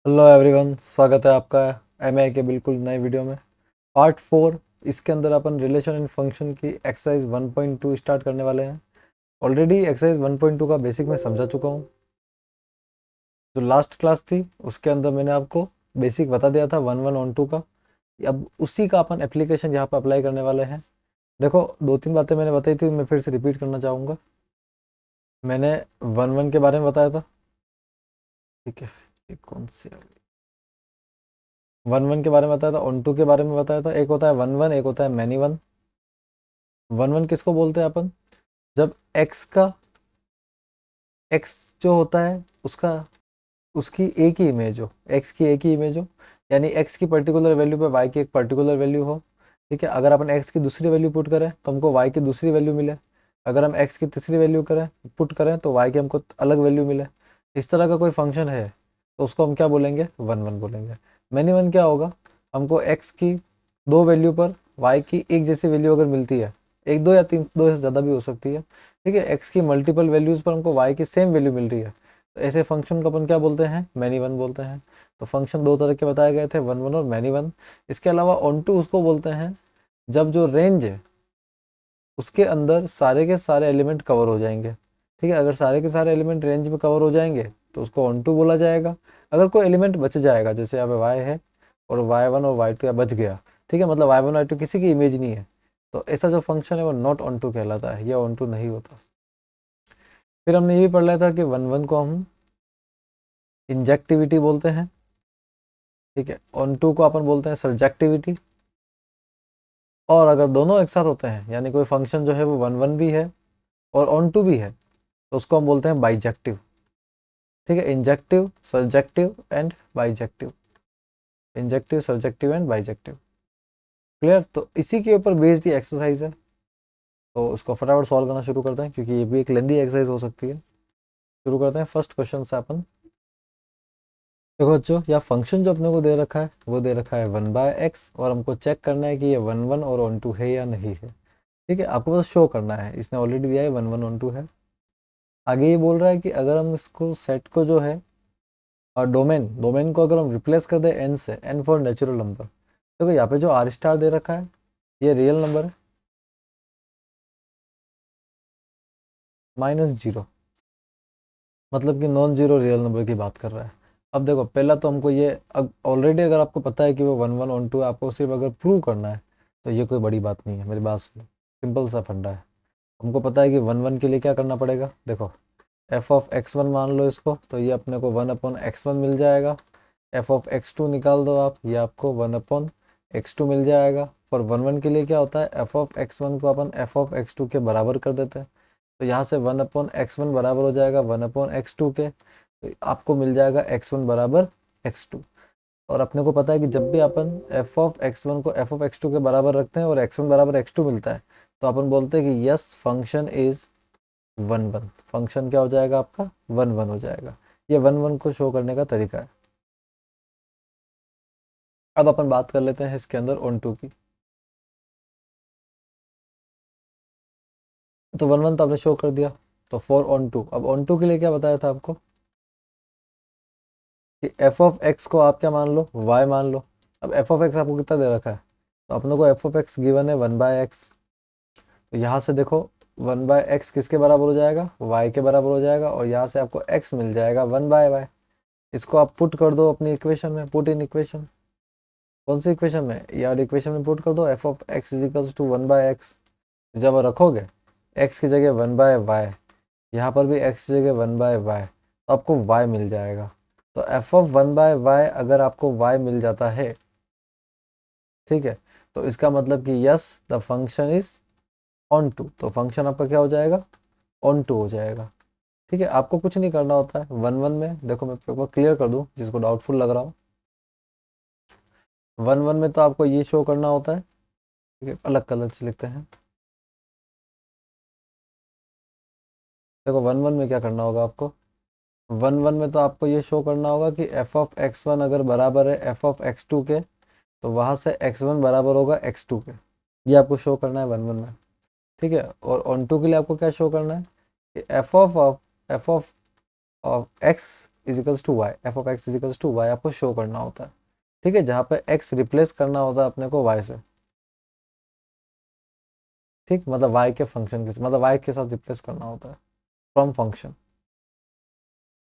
Hello everyone, स्वागत है आपका एमआई के बिल्कुल नए वीडियो में। पार्ट 4। इसके अंदर अपन रिलेशन एंड फंक्शन की एक्सरसाइज 1.2 स्टार्ट करने वाले हैं। ऑलरेडी एक्सरसाइज 1.2 का बेसिक मैं समझा चुका हूँ। जो लास्ट क्लास थी उसके अंदर मैंने आपको बेसिक बता दिया था 1.1 on 2 का। अब उसी का अपन एप्लीकेशन यहाँ पर अप्लाई करने वाले हैं। देखो, 2-3 बातें मैंने बताई थी, मैं फिर से रिपीट करना चाहूँगा। मैंने 1.1 के बारे में बताया था, ठीक है। ये कौन सी 1.1 के बारे में बताया था, on 2 के बारे में बताया था। एक होता है 1.1, एक होता है मैनी वन। 1.1 किसको बोलते हैं अपन? जब एक्स जो होता है उसका उसकी एक ही इमेज हो, एक्स की एक ही इमेज हो, यानी एक्स की पर्टिकुलर वैल्यू पे वाई की एक पर्टिकुलर वैल्यू हो। ठीक है, अगर अपन एक्स की दूसरी वैल्यू पुट करें तो हमको वाई की दूसरी वैल्यू मिले। अगर हम एक्स की तीसरी वैल्यू पुट करें तो वाई की हमको अलग वैल्यू मिले। इस तरह का कोई फंक्शन है तो उसको हम क्या बोलेंगे? 1.1 बोलेंगे। मैनी वन क्या होगा? हमको एक्स की दो वैल्यू पर वाई की एक जैसी वैल्यू अगर मिलती है, एक दो या तीन, दो से ज़्यादा भी हो सकती है, ठीक है, एक्स की मल्टीपल वैल्यूज़ पर हमको वाई की सेम वैल्यू मिल रही है, तो ऐसे फंक्शन को अपन क्या बोलते हैं? मैनी वन बोलते हैं। तो फंक्शन दो तरह के बताए गए थे, 1.1 और मैनी वन। इसके अलावा on 2 उसको बोलते हैं जब जो रेंज है उसके अंदर सारे के सारे एलिमेंट कवर हो जाएंगे। ठीक है, अगर सारे के सारे एलिमेंट रेंज में कवर हो जाएंगे तो उसको on 2 बोला जाएगा। अगर कोई एलिमेंट बच जाएगा, जैसे यहाँ पे वाई है और y1 और y2 या बच गया, ठीक है, मतलब y1 y2 किसी की इमेज नहीं है, तो ऐसा जो फंक्शन है वो नॉट on 2 कहलाता है, या on 2 नहीं होता। फिर हमने ये भी पढ़ लिया था कि 1.1 को हम इंजेक्टिविटी बोलते हैं। ठीक है, on 2 को अपन बोलते हैं सब्जेक्टिविटी। और अगर दोनों एक साथ होते हैं, यानी कोई फंक्शन जो है वो 1.1 भी है और on 2 भी है, तो उसको हम बोलते हैं बाइजेक्टिव। ठीक है, injective, subjective and bijective. Injective, subjective and bijective. Clear? तो इसी के ऊपर बेस्ड ये एक्सरसाइज है, तो उसको फटाफट सॉल्व करना शुरू करते हैं, क्योंकि ये भी एक लेंदी एक्सरसाइज हो सकती है। शुरू करते हैं फर्स्ट क्वेश्चन से अपन। देखो बच्चों, या फंक्शन जो अपने को दे रखा है वो दे रखा है 1/x, और हमको चेक करना है कि ये 1.1 और on 2 है या नहीं है। ठीक है, आपको बस शो करना है, इसने ऑलरेडी दिया है 1.1 on 2 है। आगे ये बोल रहा है कि अगर हम इसको सेट को जो है, और डोमेन डोमेन को अगर हम रिप्लेस कर दे एन से, एन फॉर नेचुरल नंबर, तो यहाँ पे जो आर स्टार दे रखा है ये रियल नंबर है, -0, मतलब कि नॉन जीरो रियल नंबर की बात कर रहा है। अब देखो, पहला तो हमको ये, ऑलरेडी अगर आपको पता है कि वो 1.1 on 2 है, आपको सिर्फ अगर प्रूव करना है तो ये कोई बड़ी बात नहीं है। मेरी बात सुनो, सिंपल सा फंडा है। हमको पता है कि 1.1 के लिए क्या करना पड़ेगा। देखो, f(x1) मान लो इसको, तो ये अपने को 1/x1 मिल जाएगा। f(x2) निकाल दो आप, ये आपको 1/x2 मिल जाएगा। और 1.1 के लिए क्या होता है, f(x1) को अपन f(x2) के बराबर कर देते हैं, तो यहाँ से 1/x1 बराबर हो जाएगा 1/x2 के, तो आपको मिल जाएगा x1 बराबर x2। और अपने को पता है कि जब भी अपन f(x1) को f(x2) के बराबर रखते हैं और x1 बराबर x2 मिलता है, तो अपन बोलते हैं कि यस, फंक्शन इज 1.1। फंक्शन क्या हो जाएगा आपका? 1.1 हो जाएगा। ये 1.1 को शो करने का तरीका है। अब अपन बात कर लेते हैं इसके अंदर on 2 की। तो 1.1 तो आपने शो कर दिया, तो फॉर on 2, अब on 2 के लिए क्या बताया था आपको कि f(x) को आप क्या मान लो? y मान लो। अब f(x) आपको कितना दे रखा है, तो अपने को f(x) गिवन है 1/x। तो यहाँ से देखो, 1/x किसके बराबर हो जाएगा? y के बराबर हो जाएगा, और यहाँ से आपको x मिल जाएगा 1/y। इसको आप पुट कर दो अपनी इक्वेशन में, पुट इन इक्वेशन। कौन सी इक्वेशन में? यार इक्वेशन में पुट कर दो, f(x) इज 1/x। जब रखोगे x की जगह 1/y, यहाँ पर भी x की जगह 1/y, तो आपको y मिल जाएगा। तो f(1/y) अगर आपको y मिल जाता है, ठीक है, तो इसका मतलब कि yes, the function is on 2। तो फंक्शन आपका क्या हो जाएगा? on 2 हो जाएगा। ठीक है, आपको कुछ नहीं करना होता है 1.1 में। देखो, मैं पेपर क्लियर कर दूं जिसको डाउटफुल लग रहा हो। 1.1 में तो आपको ये शो करना होता है, ठीक है, अलग कलर से लिखते हैं। देखो, 1.1 में क्या करना होगा आपको? 1.1 में तो आपको ये शो करना होगा कि f(x1) अगर बराबर है f(x2) के, तो वहाँ से x1 बराबर होगा x2 के। ये आपको शो करना है 1.1 में। ठीक है, और on 2 के लिए आपको क्या शो करना है कि f of x is equals to Y, F of X इजिकल्स to Y आपको शो करना होता है, ठीक है, जहाँ पे एक्स रिप्लेस करना होता है अपने को वाई से, ठीक, मतलब वाई के फंक्शन के, मतलब वाई के साथ रिप्लेस करना होता है फ्रॉम फंक्शन।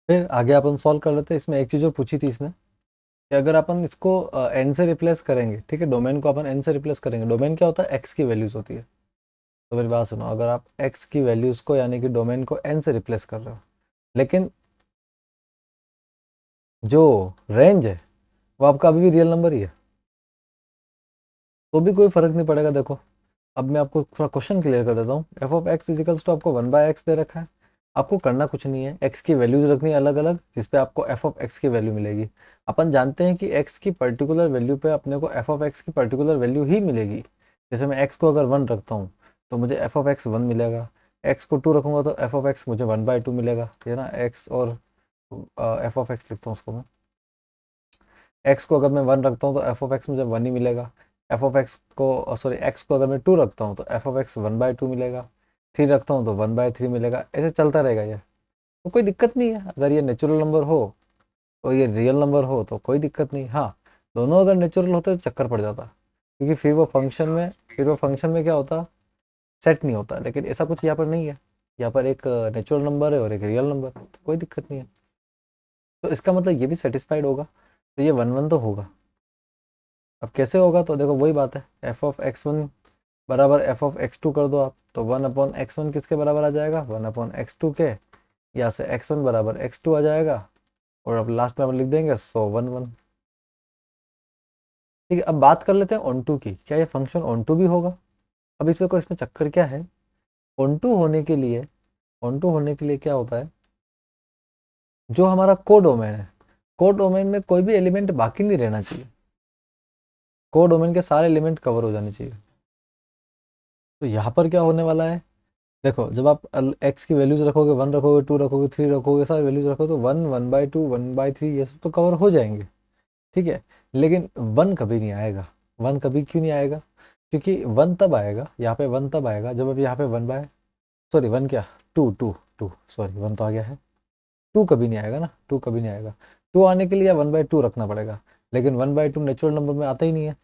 फिर आगे अपन सॉल्व कर लेते हैं। इसमें एक चीज़ और पूछी थी इसने कि अगर अपन इसको एन से रिप्लेस करेंगे, ठीक है, डोमेन को अपन एन से रिप्लेस करेंगे, डोमेन क्या होता है, एक्स की वैल्यूज होती है। तो मेरी बात सुनो, अगर आप एक्स की वैल्यूज को यानी कि डोमेन को एन से रिप्लेस कर रहे हो, लेकिन जो रेंज है वो आपका अभी भी रियल नंबर ही है, तो भी कोई फर्क नहीं पड़ेगा। देखो अब मैं आपको थोड़ा क्वेश्चन क्लियर कर देता हूँ। एफ ऑफ एक्स इजिकल्स तो आपको 1/x दे रखा है, आपको करना कुछ नहीं है, एक्स की वैल्यूज रखनी है अलग अलग, जिसपे आपको एफ ऑफ एक्स की वैल्यू मिलेगी। अपन जानते हैं कि एक्स की पर्टिकुलर वैल्यू पे अपने को एफ ऑफ एक्स की पर्टिकुलर वैल्यू ही मिलेगी। जैसे मैं एक्स को अगर 1 रखता हूँ तो मुझे एफ ऑफ एक्स 1 मिलेगा, एक्स को 2 रखूंगा तो एफ ऑफ एक्स मुझे 1/2 मिलेगा, ये ना एक्स और एफ ऑफ एक्स लिखता हूँ उसको मैं। एक्स को अगर मैं 1 रखता हूँ तो एफ ऑफ एक्स मुझे 1 ही मिलेगा, एफ ऑफ एक्स को सॉरी एक्स को अगर मैं 2 रखता हूँ तो एफ ऑफ एक्स 1/2 मिलेगा, 3 रखता हूँ तो 1/3 मिलेगा, ऐसे चलता रहेगा ये। तो कोई दिक्कत नहीं है, अगर ये नेचुरल नंबर हो और ये रियल नंबर हो तो कोई दिक्कत नहीं। हाँ, दोनों अगर नेचुरल होते तो चक्कर पड़ जाता, क्योंकि फिर वो फंक्शन में क्या होता, सेट नहीं होता। लेकिन ऐसा कुछ यहाँ पर नहीं है, यहाँ पर एक नेचुरल नंबर है और एक रियल नंबर, तो कोई दिक्कत नहीं है। तो इसका मतलब ये भी सेटिस्फाइड होगा, तो ये 1/1 तो होगा। अब कैसे होगा, तो देखो वही बात है, एफ ऑफ एक्स वन बराबर एफ ऑफ एक्स टू कर दो आप, तो 1/x1 किसके बराबर आ जाएगा, 1/x2 के, यहाँ से x1 बराबर x2 आ जाएगा, और अब लास्ट में अपन लिख देंगे 100 1 1। ठीक है, अब बात कर लेते हैं ऑन टू की, क्या ये फंक्शन ऑन टू भी होगा। अब इसमें चक्कर क्या है, ऑन टू होने के लिए क्या होता है, जो हमारा कोडोमेन है, कोडोमेन में कोई भी एलिमेंट बाकी नहीं रहना चाहिए, कोडोमेन के सारे एलिमेंट कवर हो जाने चाहिए। तो यहाँ पर क्या होने वाला है, देखो जब आप एक्स की वैल्यूज रखोगे, 1 रखोगे, 2 रखोगे, 3 रखोगे, सारे वैल्यूज रखोगे, तो 1 1/2 1/3 ये सब तो कवर हो जाएंगे, ठीक है। लेकिन 1 कभी नहीं आएगा। 1 कभी क्यों नहीं आएगा, क्योंकि 1 तब आएगा, यहाँ पे 1 तब आएगा जब अब यहाँ पे 1 क्या, 2 सॉरी 1 तो आ गया है, 2 कभी नहीं आएगा ना, 2 कभी नहीं आएगा। 2 आने के लिए 1/2 रखना पड़ेगा, लेकिन 1/2 नेचुरल नंबर में आता ही नहीं है,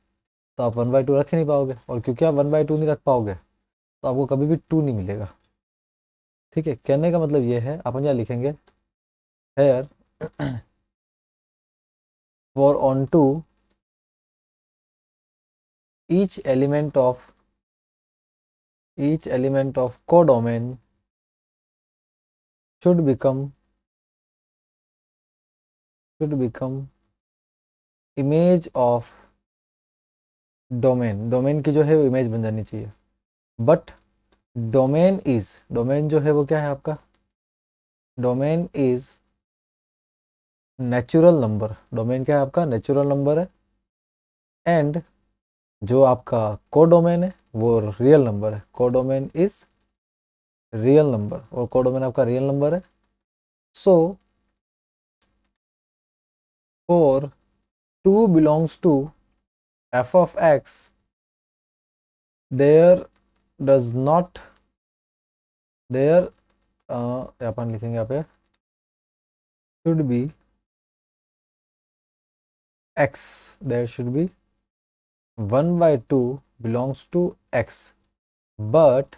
तो आप 1/2 रख ही नहीं पाओगे, और क्योंकि आप 1/2 नहीं रख पाओगे तो आपको कभी भी 2 नहीं मिलेगा। ठीक है, कहने का मतलब ये है, अपन यहाँ लिखेंगे here for onto each element of codomain should become image of domain की जो है वो इमेज बन जानी चाहिए। बट डोमेन जो है वो क्या है आपका, domain is natural number, domain क्या है आपका, नेचुरल नंबर है, एंड जो आपका कोडोमेन है वो रियल नंबर है, कोडोमेन इज रियल नंबर, और कोडोमेन आपका रियल नंबर है। So for 2 belongs to F of X, there does not there अपन लिखेंगे यहाँ पे should be x, there should be 1/2 belongs to x, but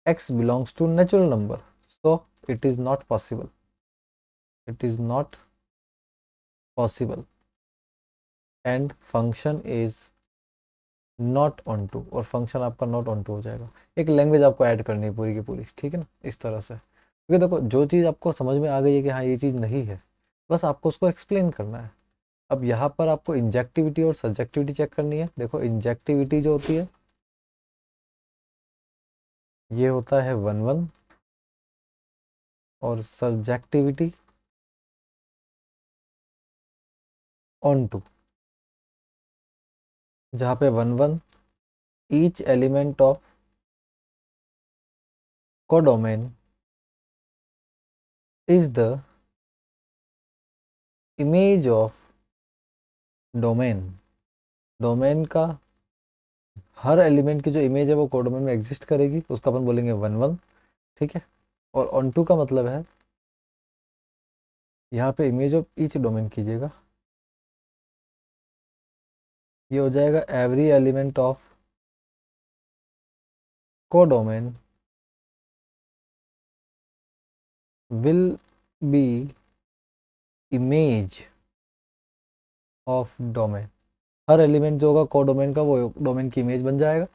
x belongs to natural number, so it is not possible, it is not possible, and function is not onto, और function आपका not onto हो जाएगा। एक language आपको add करनी है पूरी की पूरी, ठीक है ना, इस तरह से, क्योंकि देखो जो चीज़ आपको समझ में आ गई है कि हाँ ये चीज़ नहीं है, बस आपको उसको एक्सप्लेन करना है। अब यहाँ पर आपको इंजेक्टिविटी और सब्जेक्टिविटी चेक करनी है। देखो इंजेक्टिविटी जो होती है ये होता है 1/1, और सब्जेक्टिविटी ऑन टू, जहाँ पे 1/1 each element of codomain is the image of domain, domain का हर एलिमेंट की जो इमेज है वो कोडोमेन में एग्जिस्ट करेगी, उसको अपन बोलेंगे 1/1, ठीक है। और ऑन टू का मतलब है यहाँ पे इमेज ऑफ ईच डोमेन कीजिएगा, ये हो जाएगा every element of codomain will be image of domain. Her element जो होगा कोडोमेन का वो डोमेन की इमेज बन जाएगा।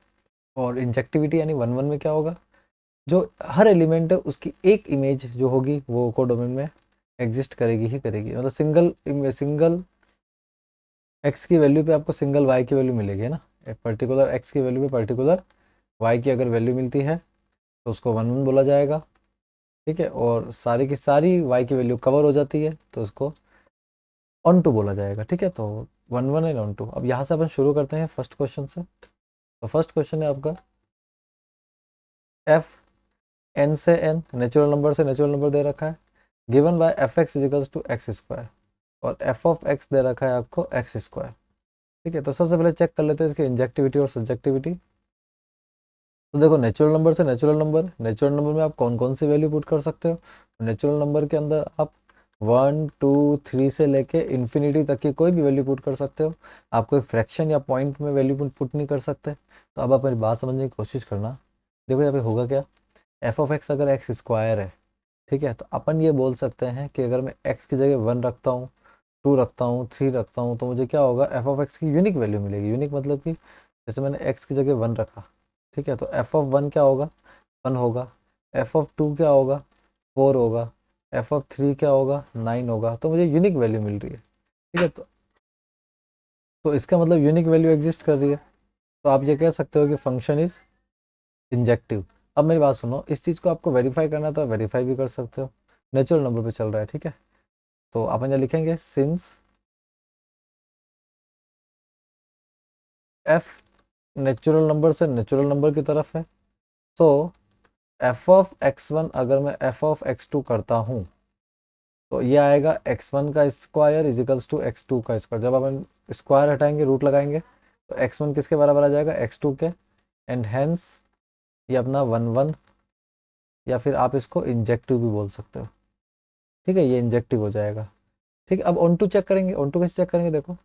और इंजेक्टिविटी यानी वन वन में क्या होगा, जो हर एलिमेंट है उसकी एक इमेज जो होगी वो कोडोमेन में एग्जिस्ट करेगी ही करेगी। मतलब सिंगल एक्स की वैल्यू पे आपको सिंगल वाई की वैल्यू मिलेगी, है ना। एक पर्टिकुलर एक्स की वैल्यू पे पर्टिकुलर वाई की अगर वैल्यू मिलती है तो उसको वन वन बोला जाएगा, ठीक है। और सारी की सारी वाई की वैल्यू कवर हो जाती है तो उसको ऑन टू बोला जाएगा, ठीक है। तो one one and onto. अब यहाँ से अपन शुरू करते हैं फर्स्ट क्वेश्चन से। तो फर्स्ट क्वेश्चन है आपका एफ एन से एन नेचुरल नंबर से नेचुरल नंबर दे रखा है, given by F X इजिकल्स to X square, और एफ ऑफ एक्स दे रखा है आपको एक्स स्क्वायर, ठीक है। तो सबसे पहले चेक कर लेते हैं इसकी इंजेक्टिविटी और सब्जेक्टिविटी। तो देखो नेचुरल नंबर से नेचुरल नंबर में आप कौन कौन सी वैल्यू पुट कर सकते हो। नेचुरल नंबर के अंदर आप 1 2 3 से लेके इन्फिनिटी तक की कोई भी वैल्यू पुट कर सकते हो। आप कोई फ्रैक्शन या पॉइंट में वैल्यू पुट नहीं कर सकते। तो अब आप मेरी बात समझने की कोशिश करना। देखो यहाँ पे होगा क्या, एफ ऑफ एक्स अगर एक्स स्क्वायर है, ठीक है, तो अपन ये बोल सकते हैं कि अगर मैं एक्स की जगह 1 रखता हूँ, 2 रखता हूँ, 3 रखता हूँ, तो मुझे क्या होगा, एफ ऑफ एक्स की यूनिक वैल्यू मिलेगी। यूनिक मतलब कि जैसे मैंने एक्स की जगह 1 रखा, ठीक है, तो एफ ऑफ 1 क्या होगा, 1 होगा। एफ ऑफ 2 क्या होगा, 4 होगा। एफ ऑफ 3 क्या होगा, 9 होगा। तो मुझे यूनिक वैल्यू मिल रही है, ठीक है। तो इसका मतलब यूनिक वैल्यू एग्जिस्ट कर रही है। तो आप ये कह सकते हो कि फंक्शन इज इंजेक्टिव। अब मेरी बात सुनो, इस चीज़ को आपको वेरीफाई करना तो वेरीफाई भी कर सकते हो। नेचुरल नंबर पे चल रहा है, ठीक है। तो अपन क्या लिखेंगे, सिंस एफ नेचुरल नंबर से नेचुरल नंबर की तरफ है, सो एफ ऑफ एक्स वन अगर मैं एफ ऑफ एक्स टू करता हूँ तो ये आएगा एक्स वन का square equals to X two का स्क्वायर। जब अपन स्क्वायर हटाएंगे, रूट लगाएंगे, तो एक्स वन किसके बराबर आ जाएगा, एक्स टू के। एंड हेंस ये अपना वन वन, या फिर आप इसको इंजेक्टिव भी बोल सकते हो, ठीक है, ये इंजेक्टिव हो जाएगा। ठीक है, अब ऑन टू चेक करेंगे। ऑन टू कैसे चेक करेंगे, देखो।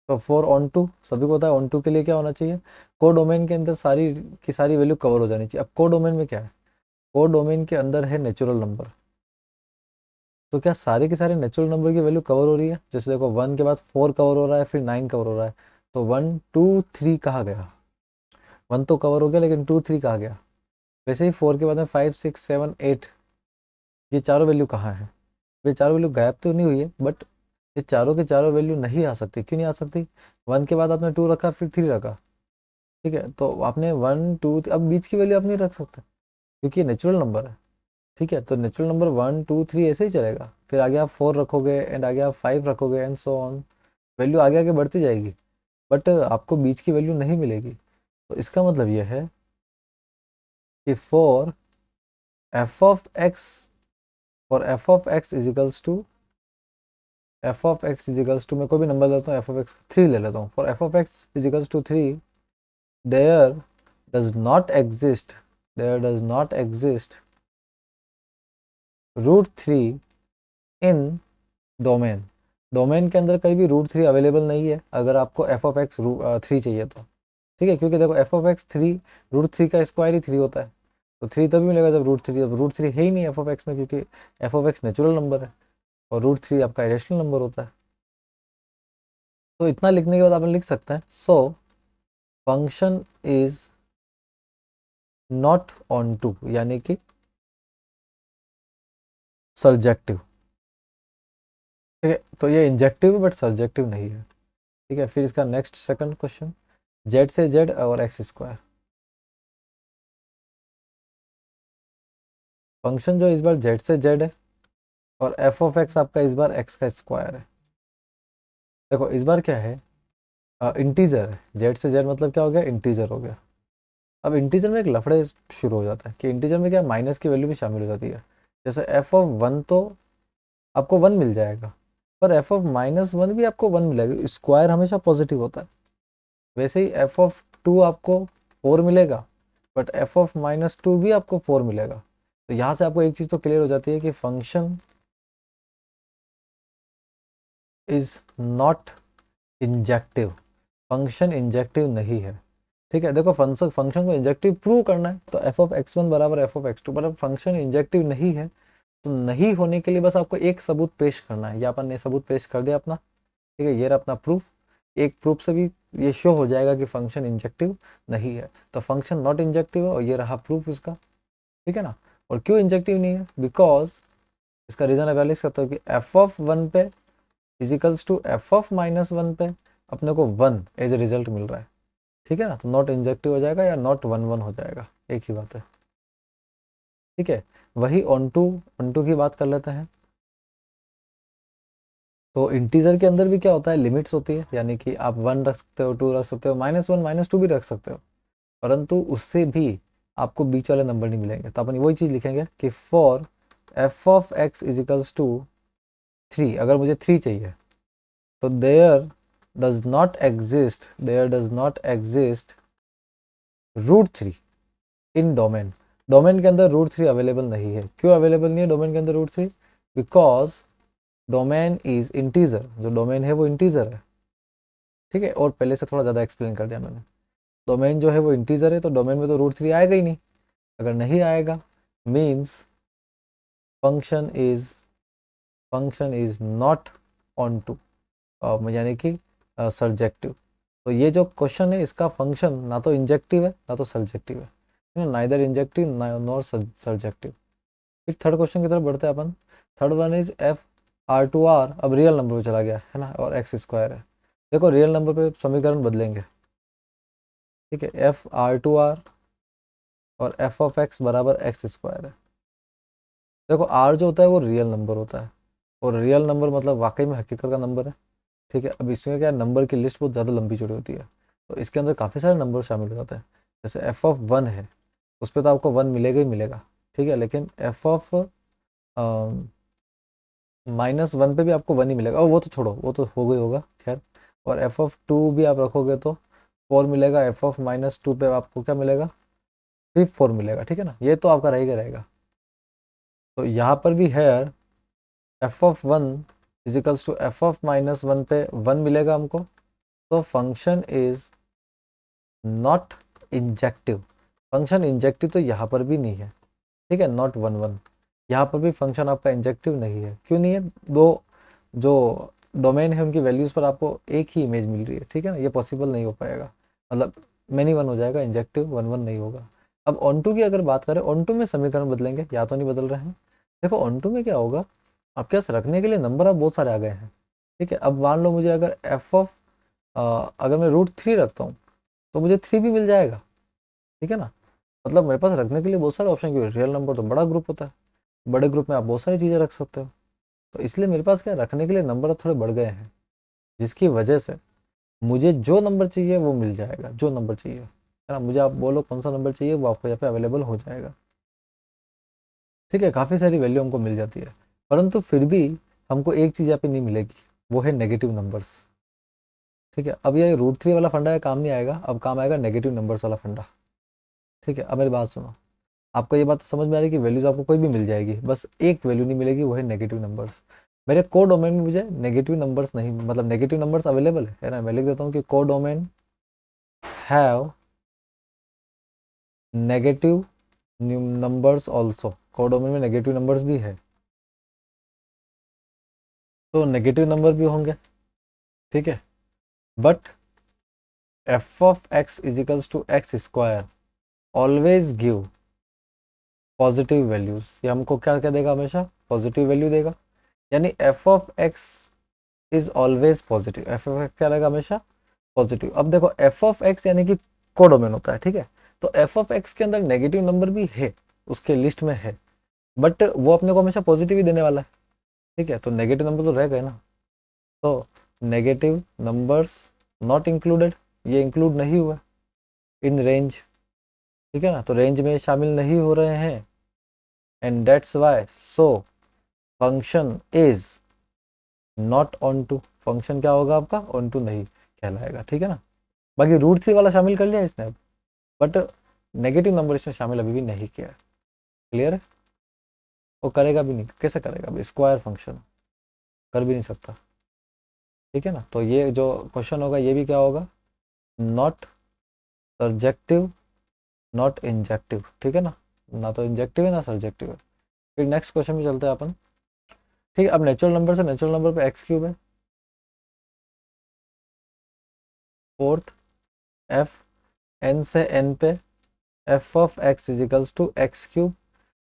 तो फॉर ऑन टू सभी को पता है ऑन टू के लिए क्या होना चाहिए, को डोमेन के अंदर सारी की सारी वैल्यू कवर हो जानी चाहिए। अब को डोमेन में क्या है, को डोमेन के अंदर है नेचुरल नंबर। तो क्या सारे के सारे नेचुरल नंबर की वैल्यू कवर हो रही है। जैसे देखो 1 के बाद 4 कवर हो रहा है, फिर 9 कवर हो रहा है। तो 1 2 3 कहाँ गया, 1 तो कवर हो गया लेकिन 2 3 कहाँ गया। वैसे ही 4 के बाद में 5 6 7 8, ये चारों वैल्यू कहाँ है। ये चारों वैल्यू गायब तो नहीं हुई है, बट ये चारों के चारों वैल्यू नहीं आ सकती। क्यों नहीं आ सकती, 1 के बाद आपने 2 रखा, फिर 3 रखा, ठीक है। तो आपने 1 2 अब बीच की वैल्यू आप नहीं रख सकते क्योंकि ये नेचुरल नंबर है, ठीक है। तो नेचुरल नंबर 1 2 3 ऐसे ही चलेगा। फिर आगे आप 4 रखोगे, एंड आगे आप 5 रखोगे, एंड सो ऑन। वैल्यू आगे आगे बढ़ती जाएगी, बट आपको बीच की वैल्यू नहीं मिलेगी। तो इसका मतलब यह है कि for F of X, for F of X इजिकल्स to F of X इजिकल्स to, मैं कोई भी नंबर लेता हूँ, एफ ऑफ एक्स 3 ले लेता हूँ। For F of X इजिकल्स to 3, there does not exist, there does not exist √3 in domain. Domain के अंदर कहीं भी √3 अवेलेबल नहीं है अगर आपको एफ ऑफ एक्स 3 चाहिए तो, ठीक है। क्योंकि देखो एफ ऑफ एक्स 3, √3 का स्क्वायर ही 3 होता है। तो 3 तभी मिलेगा जब √3, अब √3 है ही नहीं एफ ऑफ एक्स में, क्योंकि F of x natural number है और √3 आपका इरेशनल नंबर होता है। तो इतना लिखने के बाद आप लिख सकते हैं, so function is not onto, यानी कि सब्जेक्टिव, ठीक है। तो ये इंजेक्टिव है बट सब्जेक्टिव नहीं है, ठीक है। फिर इसका नेक्स्ट सेकंड क्वेश्चन, जेड से जेड और एक्स स्क्वायर। फंक्शन जो इस बार जेड से जेड है और एफ ऑफ एक्स आपका इस बार एक्स का स्क्वायर है। देखो इस बार क्या है, इंटीजर है। जेड से जेड मतलब क्या हो गया, इंटीजर हो गया। अब इंटीजर में एक लफड़े शुरू हो जाता है कि इंटीजर में क्या माइनस की वैल्यू भी शामिल हो जाती है। जैसे एफ ऑफ 1 तो आपको 1 मिल जाएगा, पर एफ ऑफ -1 भी आपको 1 मिलेगा। स्क्वायर हमेशा पॉजिटिव होता है। वैसे ही एफ ऑफ 2 आपको 4 मिलेगा, बट एफ ऑफ -2 भी आपको 4 मिलेगा। तो यहाँ से आपको एक चीज़ तो क्लियर हो जाती है कि function is not injective, function injective नहीं है। ठीक है, देखो फंक्शन को इंजेक्टिव प्रूव करना है, तो एफ ऑफ एक्स वन बराबर एफ ऑफ एक्स टू बराबर फंक्शन इंजेक्टिव नहीं है, तो नहीं होने के लिए बस आपको एक सबूत पेश करना है, या अपन ने सबूत पेश कर दिया अपना। ठीक है, ये रहा अपना प्रूफ। एक प्रूफ से भी ये शो हो जाएगा कि फंक्शन इंजेक्टिव नहीं है, तो फंक्शन नॉट इंजेक्टिव है, और ये रहा प्रूफ इसका। ठीक है ना। और क्यों इंजेक्टिव नहीं है, बिकॉज इसका रीजन एनालिसिस करते हो कि एफ ऑफ वन पे equals to F of minus one पे अपने को वन एज ए रिजल्ट मिल रहा है। ठीक है ना, तो नॉट इंजेक्टिव हो जाएगा या नॉट वन वन हो जाएगा, एक ही बात है। ठीक है, वही ऑन टू की बात कर लेते हैं। तो इंटीजर के अंदर भी क्या होता है, लिमिट्स होती है, यानी कि आप वन रख सकते हो, टू रख सकते हो, माइनस वन माइनस टू भी रख सकते हो, परंतु उससे भी आपको बीच वाले नंबर नहीं मिलेंगे। तो अपन वही चीज़ लिखेंगे कि for F of X इजिकल्स to three, अगर मुझे थ्री चाहिए तो there does not exist root three in domain. Domain के अंदर रूट थ्री अवेलेबल नहीं है। क्यों अवेलेबल नहीं है डोमेन के अंदर root three, because domain is integer, जो डोमेन है वो इंटीजर है। ठीक है, और पहले से थोड़ा ज़्यादा एक्सप्लेन कर दिया मैंने। डोमेन जो है वो इंटीजर है, तो डोमेन में तो रूट थ्री आएगा ही नहीं। अगर नहीं आएगा means function is not onto, यानी कि सर्जेक्टिव। तो ये जो क्वेश्चन है इसका फंक्शन ना तो इंजेक्टिव है ना तो सर्जेक्टिव है, नाइदर इंजेक्टिव नॉर सर्जेक्टिव। फिर थर्ड क्वेश्चन की तरफ बढ़ते हैं अपन। Third one is F R to R, अब रियल नंबर पे चला गया है ना, और एक्स स्क्वायर है। देखो रियल नंबर पे समीकरण बदलेंगे। ठीक है, एफ आर टू आर और एफ ऑफ एक्स बराबर एक्स स्क्वायर है। देखो आर जो होता है वो रियल नंबर होता है, और रियल नंबर मतलब वाकई में हकीकत का नंबर है। ठीक है, अब इसमें क्या, नंबर की लिस्ट बहुत ज़्यादा लंबी चौड़ी होती है, तो इसके अंदर काफ़ी सारे नंबर शामिल हो जाते हैं। जैसे एफ ऑफ वन है, उस पर तो आपको वन मिलेगा ही मिलेगा। ठीक है, लेकिन एफ ऑफ माइनस वन पे भी आपको वन ही मिलेगा, और वो तो छोड़ो, वो तो हो गई होगा खैर। और एफ ऑफ टू भी आप रखोगे तो फोर मिलेगा, एफ ऑफ माइनस टू पे आपको क्या मिलेगा, भी फोर मिलेगा। ठीक है ना, ये तो आपका रहेगा रहेगा। तो यहाँ पर भी है F of one equals to F of minus one पे वन मिलेगा हमको, तो function is not injective. Function injective तो यहाँ पर भी नहीं है। ठीक है, नॉट वन वन, यहाँ पर भी फंक्शन आपका इंजेक्टिव नहीं है। क्यों नहीं है, दो जो डोमेन है उनकी वैल्यूज़ पर आपको एक ही इमेज मिल रही है। ठीक है ना, ये पॉसिबल नहीं हो पाएगा, मतलब मैनी वन हो जाएगा, इंजेक्टिव वन वन नहीं होगा। अब ऑन टू की अगर बात करें, ऑन टू में समीकरण बदलेंगे, या तो नहीं बदल रहे हैं। देखो ऑन टू में क्या होगा, आपके पास रखने के लिए नंबर अब बहुत सारे आ गए हैं। ठीक है, अब मान लो मुझे अगर एफ ऑफ अगर मैं रूट थ्री रखता हूँ तो मुझे थ्री भी मिल जाएगा। ठीक है ना, मतलब मेरे पास रखने के लिए बहुत सारे ऑप्शन, क्योंकि रियल नंबर तो बड़ा ग्रुप होता है, बड़े ग्रुप में आप बहुत सारी चीज़ें रख सकते हो। तो इसलिए मेरे पास क्या रखने के लिए नंबर थोड़े बढ़ गए हैं, जिसकी वजह से मुझे जो नंबर चाहिए वो मिल जाएगा, जो नंबर चाहिए है ना, मुझे आप बोलो कौन सा नंबर चाहिए वो आपको यहाँ पे अवेलेबल हो जाएगा। ठीक है, काफ़ी सारी वैल्यू हमको मिल जाती है, परंतु फिर भी हमको एक चीज़ यहाँ पे नहीं मिलेगी, वो है नेगेटिव नंबर्स। ठीक है, अब ये रूट थ्री वाला फंडा है, काम नहीं आएगा, अब काम आएगा नेगेटिव नंबर्स वाला फंडा। ठीक है, अब मेरी बात सुनो, आपको ये बात समझ में आ रही है कि वैल्यूज आपको कोई भी मिल जाएगी, बस एक वैल्यू नहीं मिलेगी, वो है नेगेटिव नंबर्स। मेरे को डोमेन में मुझे नेगेटिव नंबर्स नहीं, मतलब नेगेटिव नंबर्स अवेलेबल है ना, मैं लिख देता हूँ कि codomain have negative numbers also, codomain में नेगेटिव नंबर्स भी है, तो नेगेटिव नंबर भी होंगे। ठीक है, but F of X इजिकल्स to X square always give positive values. ये हमको क्या क्या देगा, हमेशा पॉजिटिव वैल्यू देगा, यानी F of X is always positive. F of x क्या रहेगा, हमेशा पॉजिटिव। अब देखो एफ ऑफ एक्स यानी कि कोडोमेन होता है। ठीक है, तो एफ ऑफ एक्स के अंदर नेगेटिव नंबर भी है, उसके लिस्ट में है, बट वो अपने को हमेशा पॉजिटिव ही देने वाला है। ठीक है, तो नेगेटिव नंबर तो रह गए ना, तो नेगेटिव नंबर्स नॉट इंक्लूडेड, ये इंक्लूड नहीं हुआ इन रेंज। ठीक है ना, तो रेंज में शामिल नहीं हो रहे हैं, and that's why so function is not onto. Function क्या होगा आपका, ऑन टू नहीं कहलाएगा। ठीक है ना, बाकी रूट थ्री वाला शामिल कर लिया इसने अब, बट नेगेटिव नंबर इसने शामिल अभी भी नहीं किया है। क्लियर है, वो करेगा भी नहीं, कैसे करेगा, अभी स्क्वायर फंक्शन कर भी नहीं सकता। ठीक है ना। तो ये जो क्वेश्चन होगा ये भी क्या होगा, नॉट सर्जेक्टिव नॉट इंजेक्टिव, ठीक है ना, ना तो इंजेक्टिव है ना सर्जेक्टिव है। फिर नेक्स्ट क्वेश्चन में चलते हैं अपन। ठीक है, अब नेचुरल नंबर से नेचुरल नंबर पे एक्स क्यूब है। फोर्थ, एफ एन से एन पे F of X इजिकल्स to X cube.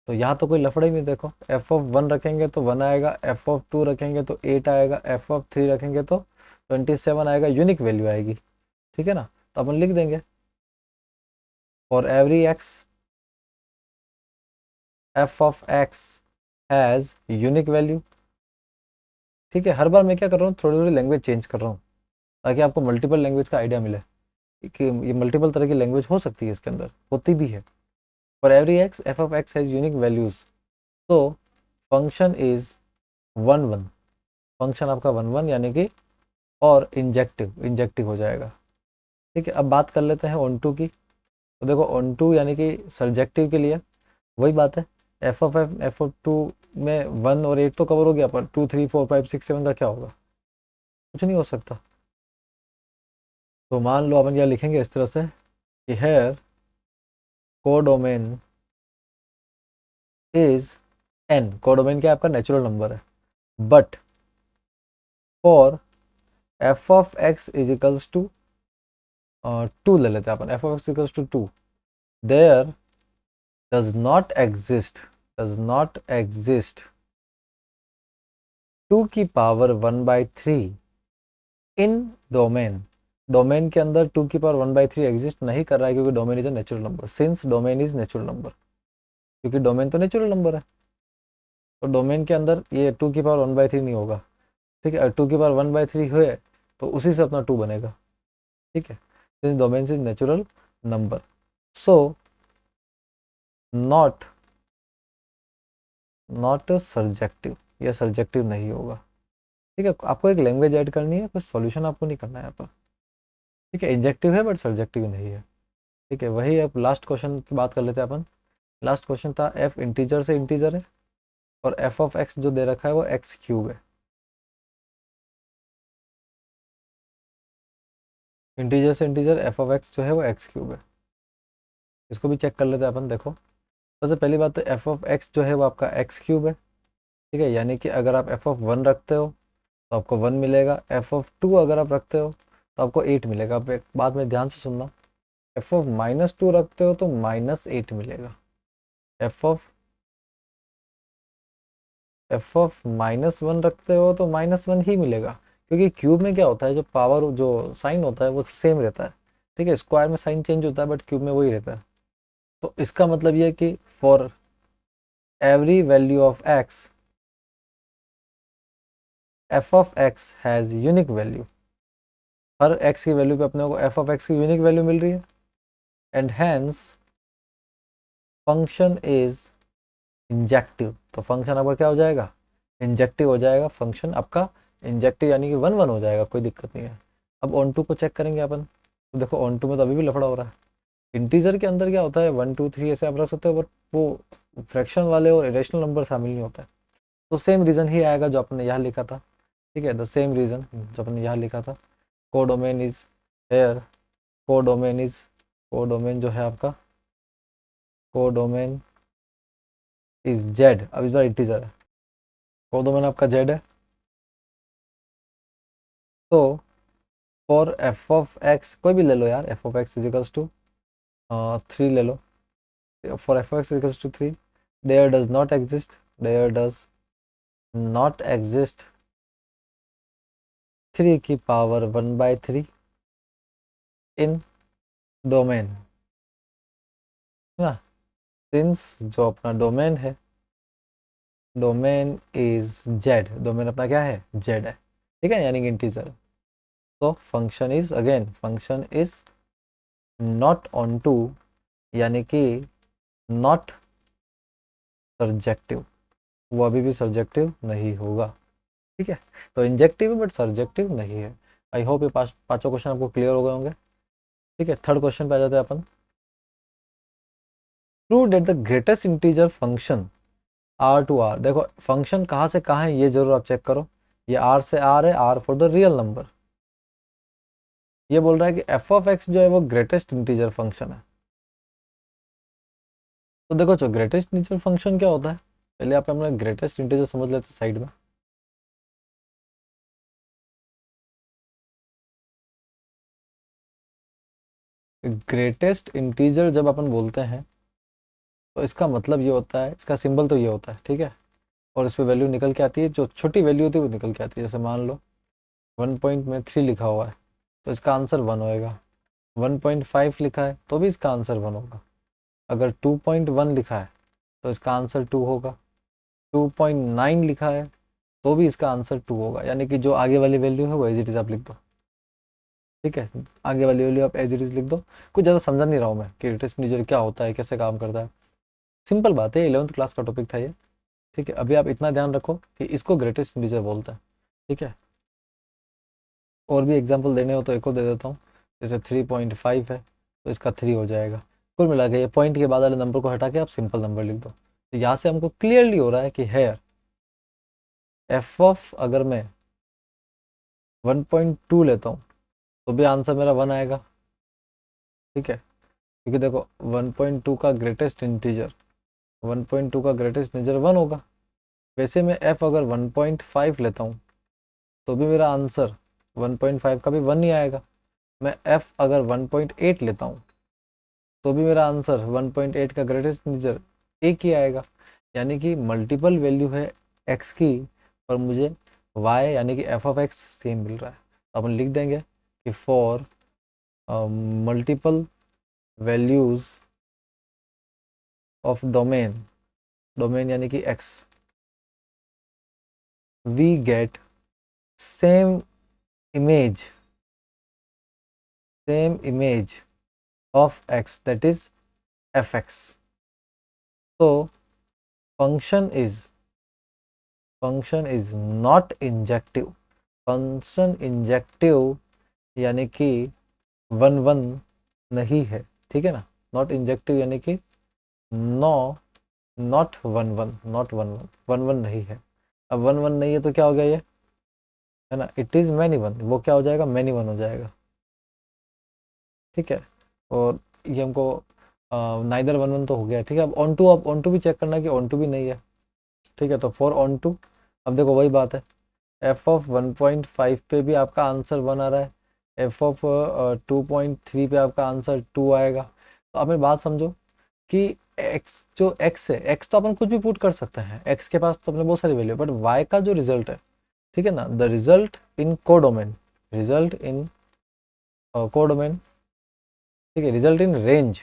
तो यहाँ तो कोई लफड़ा ही नहीं, देखो एफ ऑफ वन रखेंगे तो वन आएगा, एफ ऑफ टू रखेंगे तो एट आएगा, एफ ऑफ थ्री रखेंगे तो 27 आएगा, यूनिक वैल्यू आएगी, ठीक है ना। तो अपन लिख देंगे for every X F of X has unique value. ठीक है, हर बार मैं क्या कर रहा हूँ, थोड़ी थोड़ी लैंग्वेज चेंज कर रहा हूँ ताकि आपको मल्टीपल लैंग्वेज का आइडिया मिले कि ये मल्टीपल तरह की लैंग्वेज हो सकती है, इसके अंदर होती भी है। For every X F of X has unique values, तो function is one one, function आपका वन वन यानी कि, और इंजेक्टिव इंजेक्टिव हो जाएगा। ठीक है, अब बात कर लेते हैं ऑन टू की। तो देखो ऑन टू यानी कि सब्जेक्टिव के लिए वही बात है, एफ ऑफ टू में वन और एट तो कवर हो गया, पर two three four five six seven का क्या होगा, कुछ नहीं हो सकता। तो मान लो अपन क्या लिखेंगे इस तरह से कि here codomain is N, codomain क्या आपका नेचुरल नंबर है, but for F of X is equals to two ले लेते हैं अपन, F of X equals to two, there does not exist two की power one by three in domain. Domain के अंदर टू की power one by three exist नहीं कर रहा है, क्योंकि domain is a natural number, since domain is natural number, क्योंकि डोमेन तो नेचुरल नंबर है। तो डोमेन के अंदर ये टू की पावर वन बाई थ्री नहीं होगा। ठीक है, टू की पावर वन बाई थ्री हुए तो उसी से अपना टू बनेगा। ठीक है, since domain is natural number, so not not surjective, यह सर्जेक्टिव नहीं होगा। ठीक है, आपको एक लैंग्वेज ऐड करनी है, कुछ सॉल्यूशन आपको नहीं करना है यहाँ पर। ठीक है, इंजेक्टिव है बट सर्जेक्टिव नहीं है। ठीक है, वही अब लास्ट क्वेश्चन की बात कर लेते हैं अपन। लास्ट क्वेश्चन था एफ इंटीजर से इंटीजर है और एफ ऑफ एक्स जो दे रखा है वो एक्स क्यूब है। इंटीजर से इंटीजर एफ ऑफ एक्स जो है वो एक्स क्यूब है, इसको भी चेक कर लेते हैं अपन। देखो सबसे पहली बात तो एफ ऑफ एक्स जो है वो आपका एक्स क्यूब है। ठीक है, यानी कि अगर आप एफ ऑफ वन रखते हो तो आपको वन मिलेगा, एफ ऑफ टू अगर आप रखते हो तो आपको एट मिलेगा। अब एक बात में ध्यान से सुनना, एफ ऑफ माइनस टू रखते हो तो माइनस एट मिलेगा, एफ ऑफ माइनस वन रखते हो तो माइनस वन ही मिलेगा, क्योंकि क्यूब में क्या होता है, जो पावर जो साइन होता है वो सेम रहता है। ठीक है, स्क्वायर में साइन चेंज होता है बट क्यूब में वही रहता है। तो इसका मतलब ये है कि for every value of X F of X has unique value, हर एक्स की वैल्यू पे अपने को एफ ऑफ एक्स की यूनिक वैल्यू मिल रही है, and hence function is injective. तो फंक्शन आपका क्या हो जाएगा, इंजेक्टिव हो जाएगा, फंक्शन आपका इंजेक्टिव यानी कि वन वन हो जाएगा, कोई दिक्कत नहीं है। अब ऑन टू को चेक करेंगे अपन। तो देखो ऑन टू में तो अभी भी लफड़ा हो रहा है, इंटीजर के अंदर क्या होता है वन टू थ्री ऐसे आप रख सकते हो, बट वो फ्रैक्शन वाले और इरेशनल नंबर शामिल नहीं होता है। तो सेम रीज़न ही आएगा जो आपने यहाँ लिखा था। ठीक है, द सेम रीज़न जो आपने यहाँ लिखा था, codomain is here, codomain is, codomain जो है आपका, कोडोमेन इज जेड। अब इस बार इंटीजर है, कोडोमेन आपका जेड है। तो फॉर एफ ऑफ एक्स कोई भी ले लो यार, F of X इजिकल्स to three ले लो, for F of X इजिकल्स to three, there does not exist, there does not exist three की power one by three in domain, है ना। सिंस जो अपना डोमेन है, डोमेन इज जेड, डोमेन अपना क्या है, जेड है। ठीक है, यानी कि इंटीजर। तो function is, again function is not onto, यानी कि नॉट सब्जेक्टिव, वो अभी भी सब्जेक्टिव नहीं होगा। ठीक है, तो इंजेक्टिव है बट सब्जेक्टिव नहीं है। आई होप ये पांचों क्वेश्चन आपको क्लियर हो गए होंगे। ठीक है, थर्ड क्वेश्चन पे आ जाते हैं अपन। Prove that the greatest integer function R to R. देखो फंक्शन कहाँ से कहाँ है ये जरूर आप चेक करो, ये आर से आर है, R for the real number. ये बोल रहा है कि एफ ऑफ एक्स जो है वो ग्रेटेस्ट इंटीजर फंक्शन है। तो देखो जो ग्रेटेस्ट इंटीजर फंक्शन क्या होता है, पहले आप अपना ग्रेटेस्ट इंटीजर समझ लेते साइड में। ग्रेटेस्ट इंटीजर जब अपन बोलते हैं तो इसका मतलब ये होता है, इसका सिंबल तो ये होता है, ठीक है, और इस पर वैल्यू निकल के आती है, जो छोटी वैल्यू होती है वो निकल के आती है। जैसे मान लो 1.3 लिखा हुआ है तो इसका आंसर 1 होएगा। 1.5 लिखा है तो भी इसका आंसर 1 होगा। अगर 2.1 लिखा है तो इसका आंसर 2 होगा। 2.9 लिखा है तो भी इसका आंसर 2 होगा। यानी कि जो आगे वाली वैल्यू है वो एज इट इज आप लिख दो, ठीक है, आगे वाली वैल्यू आप एज इट इज लिख दो। कुछ ज़्यादा समझा नहीं रहा हूँ मैं कि ग्रेटेस्ट इंटीजर क्या होता है, कैसे काम करता है, सिंपल बात है, 11th क्लास का टॉपिक था ये, ठीक है। अभी आप इतना ध्यान रखो कि इसको ग्रेटेस्ट इंटीजर बोलते हैं, ठीक है। और भी एग्जाम्पल देने हो तो एक और दे देता हूँ। जैसे 3.5 है तो इसका 3 हो जाएगा। कुल मिला के ये पॉइंट के बाद वाले नंबर को हटा के आप सिंपल नंबर लिख दो। तो यहाँ से हमको क्लियरली हो रहा है कि है एफ ऑफ, अगर मैं 1.2 लेता हूँ तो भी आंसर मेरा 1 आएगा, ठीक है। क्योंकि देखो 1.2 का ग्रेटेस्ट इंटीजर 1.2 का ग्रेटेस्ट इंटीजर 1 होगा। वैसे मैं एफ अगर 1.5 लेता हूँ तो भी मेरा आंसर 1.5 का भी 1 ही आएगा। मैं एफ अगर 1.8 लेता हूँ तो भी मेरा आंसर 1.8 का ग्रेटेस्ट इंटीजर एक ही आएगा। यानी कि मल्टीपल वैल्यू है एक्स की और मुझे वाई यानी कि एफ ऑफ एक्स सेम मिल रहा है। तो अपन लिख देंगे कि for multiple values of domain, domain यानी कि X, we get same image, same image of x, that is fx. So function is not injective, function injective यानी कि 1 1 नहीं है, ठीक है ना। नॉट इंजेक्टिव यानी कि नो, नॉट 1 1, नॉट 1 1, 1 1 नहीं है। अब 1 1 नहीं है तो क्या हो गया ये, है ना, इट इज मैनी वन, वो क्या हो जाएगा, मैनी वन हो जाएगा, ठीक है। और ये हमको नाइदर 1 1 तो हो गया, ठीक है। अब ऑन टू, अब ऑन टू भी चेक करना है कि ऑन टू भी नहीं है, ठीक है। तो फॉर ऑन टू, अब देखो वही बात है, एफ ऑफ 1.5 पे भी आपका आंसर 1 आ रहा है, एफ ऑफ 2.3 पे आपका आंसर 2 आएगा। तो आप मेरी बात समझो कि एक्स जो एक्स है, एक्स तो अपन कुछ भी पुट कर सकते हैं, एक्स के पास तो अपने बहुत सारी वैल्यू, बट वाई का जो रिजल्ट है, ठीक है ना, the result in codomain, result in codomain, ठीक है, result in range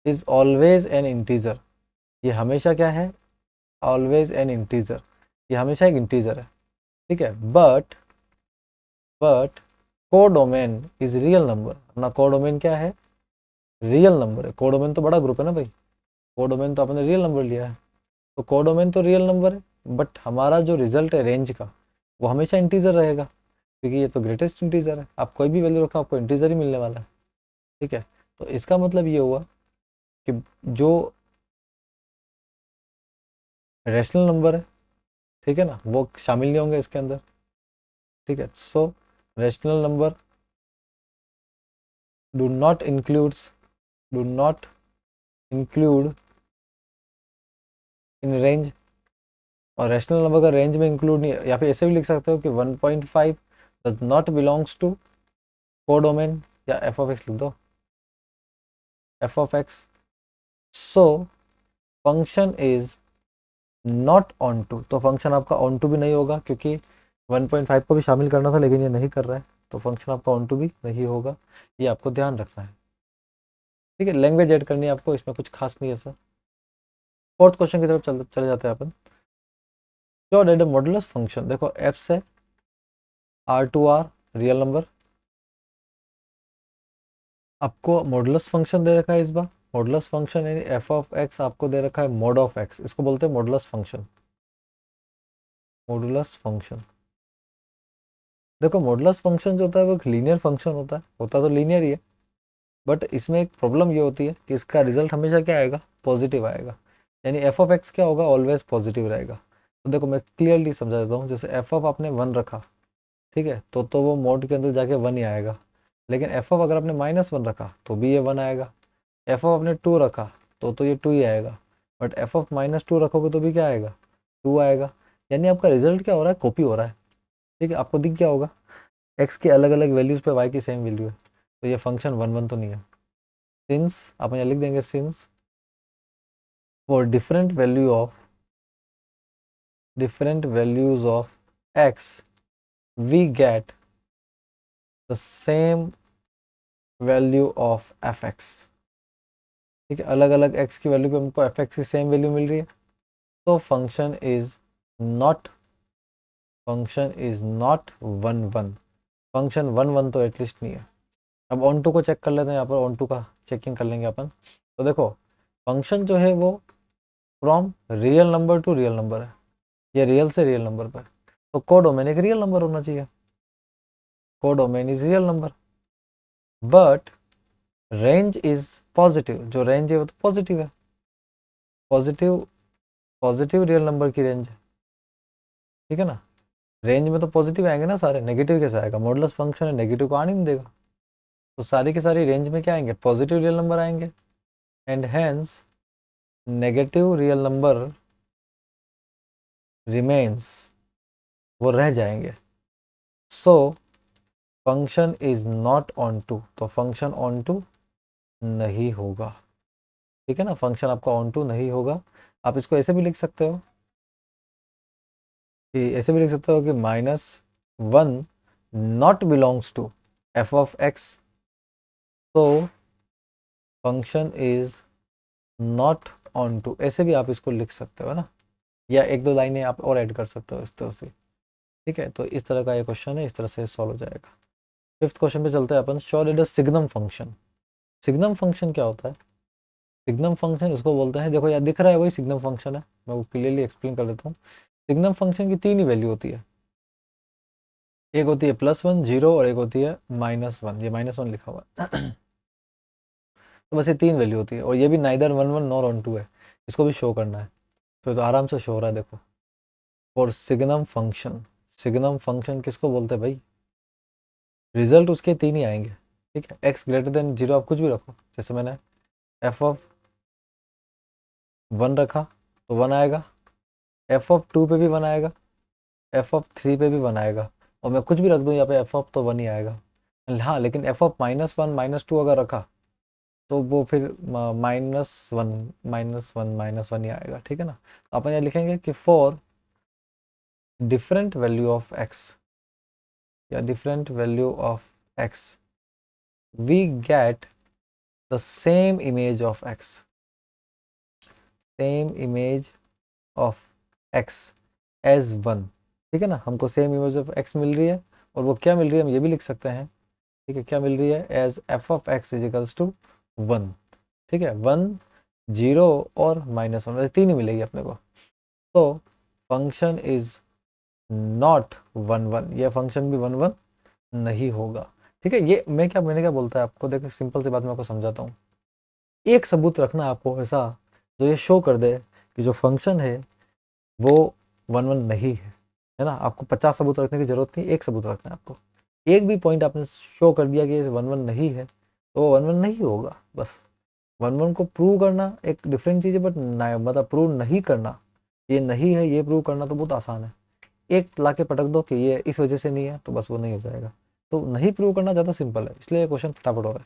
is always an integer. ये हमेशा क्या है, ऑलवेज एन इंटीजर, ये हमेशा एक इंटीजर है, ठीक है। But codomain is real number. अपना कोडोमेन क्या है, रियल नंबर है। कोडोमेन तो बड़ा ग्रुप है ना भाई, कोडोमेन तो अपने रियल नंबर लिया है, तो कोडोमेन तो रियल नंबर है, बट हमारा जो रिजल्ट है रेंज का वो हमेशा इंटीजर रहेगा, क्योंकि ये तो ग्रेटेस्ट इंटीजर है। आप कोई भी वैल्यू रखो आपको इंटीजर ही मिलने वाला है, ठीक है। तो इसका मतलब ये हुआ कि जो रैशनल नंबर है, ठीक है ना, वो शामिल नहीं होंगे इसके अंदर, ठीक है। सो rational number do not includes, do not include in range. और रैशनल नंबर का रेंज में इंक्लूड नहीं, या फिर ऐसे भी लिख सकते हो कि 1.5 does not belongs to codomain, या एफ ऑफ एक्स लिख दो, F of X. So function is not onto, तो फंक्शन आपका ऑन टू भी नहीं होगा, क्योंकि 1.5 को भी शामिल करना था लेकिन ये नहीं कर रहा है, तो फंक्शन आपका ऑन टू भी नहीं होगा। ये आपको ध्यान रखना है, ठीक है। लैंग्वेज ऐड करनी है आपको, इसमें कुछ खास नहीं है सर। फोर्थ क्वेश्चन की तरफ चले जाते हैं अपन। जो डेड मॉडुलस फंक्शन, देखो एफ से R to R real number, आपको मॉडुलस फंक्शन दे रखा है इस बार। मॉडुलस फंक्शन यानी एफ ऑफ एक्स आपको दे रखा है मॉड ऑफ एक्स, इसको बोलते हैं मॉडुलस फंक्शन, मॉडुलस फंक्शन। देखो मॉडुलस फंक्शन जो होता है वो एक लीनियर फंक्शन होता है, होता तो लीनियर ही है, बट इसमें एक प्रॉब्लम ये होती है कि इसका रिजल्ट हमेशा क्या आएगा, पॉजिटिव आएगा। यानी एफ ऑफ एक्स क्या होगा, ऑलवेज पॉजिटिव रहेगा। तो देखो मैं क्लियरली समझा देता हूँ, जैसे एफ ऑफ आपने 1 रखा, ठीक है, तो वो मोड के अंदर जाके 1 ही आएगा। लेकिन एफ ऑफ अगर आपने -1 रखा तो भी ये 1 आएगा। एफ ऑफ आपने 2 रखा तो ये 2 ही आएगा। बट एफ ऑफ -2 रखोगे तो भी क्या आएगा, 2 आएगा। यानी आपका रिजल्ट क्या हो रहा है, कॉपी हो रहा है। ठीक है, आपको दिख क्या होगा, एक्स के अलग अलग वैल्यूज़ पे वाई की सेम वैल्यू है, तो ये फंक्शन 1 1 तो नहीं है। सिंस आप यहाँ लिख देंगे, since for different values of x we get the same value of fx। ठीक है, अलग अलग x की वैल्यू पे हमको fx की सेम वैल्यू मिल रही है, तो not function is not 1 1। Function 1 1 तो एटलीस्ट नहीं है। अब ऑन टू को चेक कर लेते हैं, यहाँ पर ऑन टू का चेकिंग कर लेंगे अपन। तो देखो फंक्शन जो है वो from real number two real number है, ये रियल से रियल नंबर पर, तो कोडोमेन एक रियल नंबर होना चाहिए, codomain is real number. But range is positive, जो रेंज है वो तो पॉजिटिव है, पॉजिटिव पॉजिटिव रियल नंबर की रेंज है। ठीक है ना, रेंज में तो पॉजिटिव आएंगे ना सारे, नेगेटिव कैसे आएगा, मॉडुलस फंक्शन है, नेगेटिव को आने नहीं देगा। तो सारी की सारी रेंज में क्या आएंगे, पॉजिटिव रियल नंबर आएंगे, and hence negative real number remains, वो रह जाएंगे। So function is not onto, तो फंक्शन ऑन टू नहीं होगा। ठीक है ना, फंक्शन आपका ऑन टू नहीं होगा। आप इसको ऐसे भी लिख सकते हो कि -1 not belongs to F of X, तो function is not onto, ऐसे भी आप इसको लिख सकते हो ना, या एक दो लाइनें आप और ऐड कर सकते हो इस तरह से। ठीक है, तो इस तरह का ये क्वेश्चन है, इस तरह से सॉल्व हो जाएगा। फिफ्थ क्वेश्चन पे चलते हैं अपन, show that the signum function. Signum function क्या होता है, सिग्नम फंक्शन उसको बोलते हैं, देखो यार दिख रहा है वही सिग्नम फंक्शन है, मैं वो क्लियरली एक्सप्लेन कर देता हूँ। सिग्नम फंक्शन की 3 ही वैल्यू होती है, एक होती है +1 0 और एक होती है -1, ये -1 लिखा हुआ है। तो बस ये 3 वैल्यू होती है, और ये भी नाइदर 1 1 नॉर ऑन 2 है, इसको भी शो करना है। तो आराम से शो हो रहा है देखो। और सिग्नम फंक्शन, सिग्नम फंक्शन किसको बोलते हैं भाई, रिजल्ट उसके 3 ही आएंगे। ठीक है, x>0 आप कुछ भी रखो, जैसे मैंने एफ ऑफ 1 रखा तो 1 आएगा, एफ ऑफ 2 पे भी 1 आएगा, एफ ऑफ 3 पे भी 1 आएगा, और मैं कुछ भी रख दूँ यहाँ पे एफ ऑफ, तो 1 ही आएगा। हाँ, लेकिन एफ ऑफ -1 -2 अगर रखा तो वो फिर -1 ही आएगा। ठीक है ना, तो अपन यहाँ लिखेंगे कि for different value of X, या different value of X we get the same image of X, same image of X as 1। ठीक है ना, हमको सेम इमेज ऑफ एक्स मिल रही है, और वो क्या मिल रही है हम ये भी लिख सकते हैं। ठीक है, क्या मिल रही है, as F of X is equals to 1। ठीक है, 1 0 और -1, 3 ही मिलेगी अपने को। तो फंक्शन इज नॉट 1 1, यह फंक्शन भी 1 1 नहीं होगा। ठीक है, ये मैंने क्या बोलता है आपको, देखो सिंपल सी बात मैं आपको समझाता हूँ। एक सबूत रखना आपको ऐसा जो ये शो कर दे कि जो फंक्शन है वो 1 1 नहीं है ना। आपको 50 सबूत रखने की जरूरत नहीं, एक सबूत रखना है आपको। एक भी पॉइंट आपने शो कर दिया कि 1 1 नहीं है, तो वो 1 1 नहीं होगा। बस 1 1 को प्रूव करना एक डिफरेंट चीज़ है, बट मतलब प्रूव नहीं करना, ये नहीं है ये प्रूव करना तो बहुत आसान है। एक ला के पटक दो कि ये इस वजह से नहीं है, तो बस वो नहीं हो जाएगा। तो नहीं प्रूव करना ज़्यादा सिंपल है, इसलिए क्वेश्चन फटाफट हो रहा है।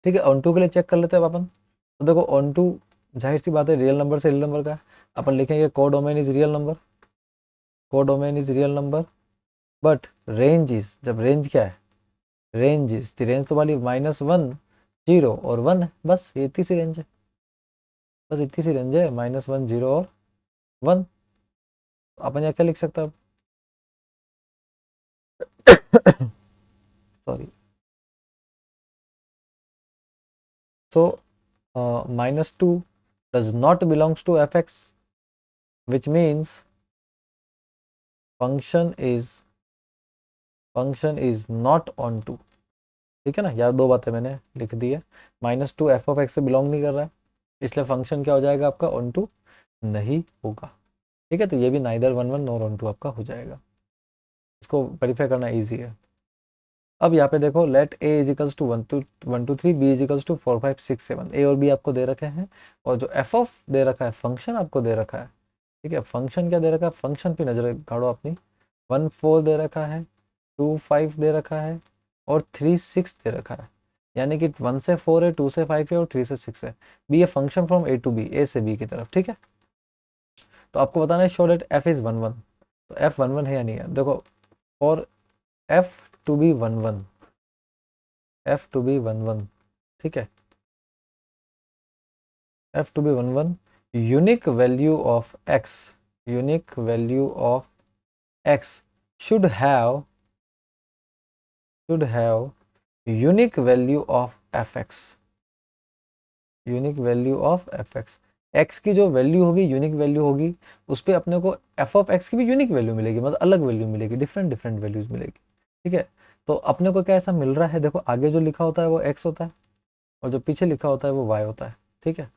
ठीक है, ऑन टू के लिए चेक कर लेते हैं अपन। तो देखो ऑन टू जाहिर सी बात है रियल नंबर से रियल नंबर का है, अपन लिखेंगे codomain is real number, codomain is real number. But range is, जब रेंज क्या है, रेंज इज, रेंज तो वाली -1 0 और 1 है, बस ये इतनी सी रेंज है, बस इतनी सी रेंज है, -1 0 और 1। अपन यहाँ क्या लिख सकते हैं अब, sorry. So -2 does not belongs to fx, which means function is not on to। ठीक है ना, यार दो बातें मैंने लिख दी है, -2 एफ ऑफ एक्स से बिलोंग नहीं कर रहा है, इसलिए फंक्शन क्या हो जाएगा आपका, ऑन टू नहीं होगा। ठीक है, तो ये भी नाइदर 1 1 नॉर 1 2 आपका हो जाएगा, इसको वेरीफाई करना ईजी है। अब यहाँ पे देखो, let A is equals to 1 2 3, B is equals to 4 5 6 7, A और बी आपको दे रखे हैं, और जो एफ ऑफ दे रखा है, फंक्शन आपको दे रखा है। ठीक है, फंक्शन क्या दे रखा है, फंक्शन पे नजर गाड़ो अपनी। 1 4 दे रखा है, 2 5 दे रखा है, और 3 6 दे रखा है। यानी कि 1 से 4 है, 2 से 5 है, और 3 से 6 है। Be a function from A to B, A से बी की तरफ। ठीक है, तो आपको बताना है शो डेट एफ इज 1 1, तो एफ 1 1 है या नहीं है। देखो, for F to be 1 1, F to be 1 1, ठीक है, F to be 1 1, unique value of X, unique value of X should have unique value of fx, unique value of F X. X की जो value होगी, unique value होगी, उस पर अपने को एफ ऑफ एक्स की भी यूनिक वैल्यू मिलेगी, मतलब अलग वैल्यू मिलेगी, डिफरेंट डिफरेंट वैल्यूज मिलेगी। ठीक है, तो अपने को क्या ऐसा मिल रहा है, देखो आगे जो लिखा होता है वो एक्स होता है, और जो पीछे लिखा होता है वो वाई होता है। ठीक है,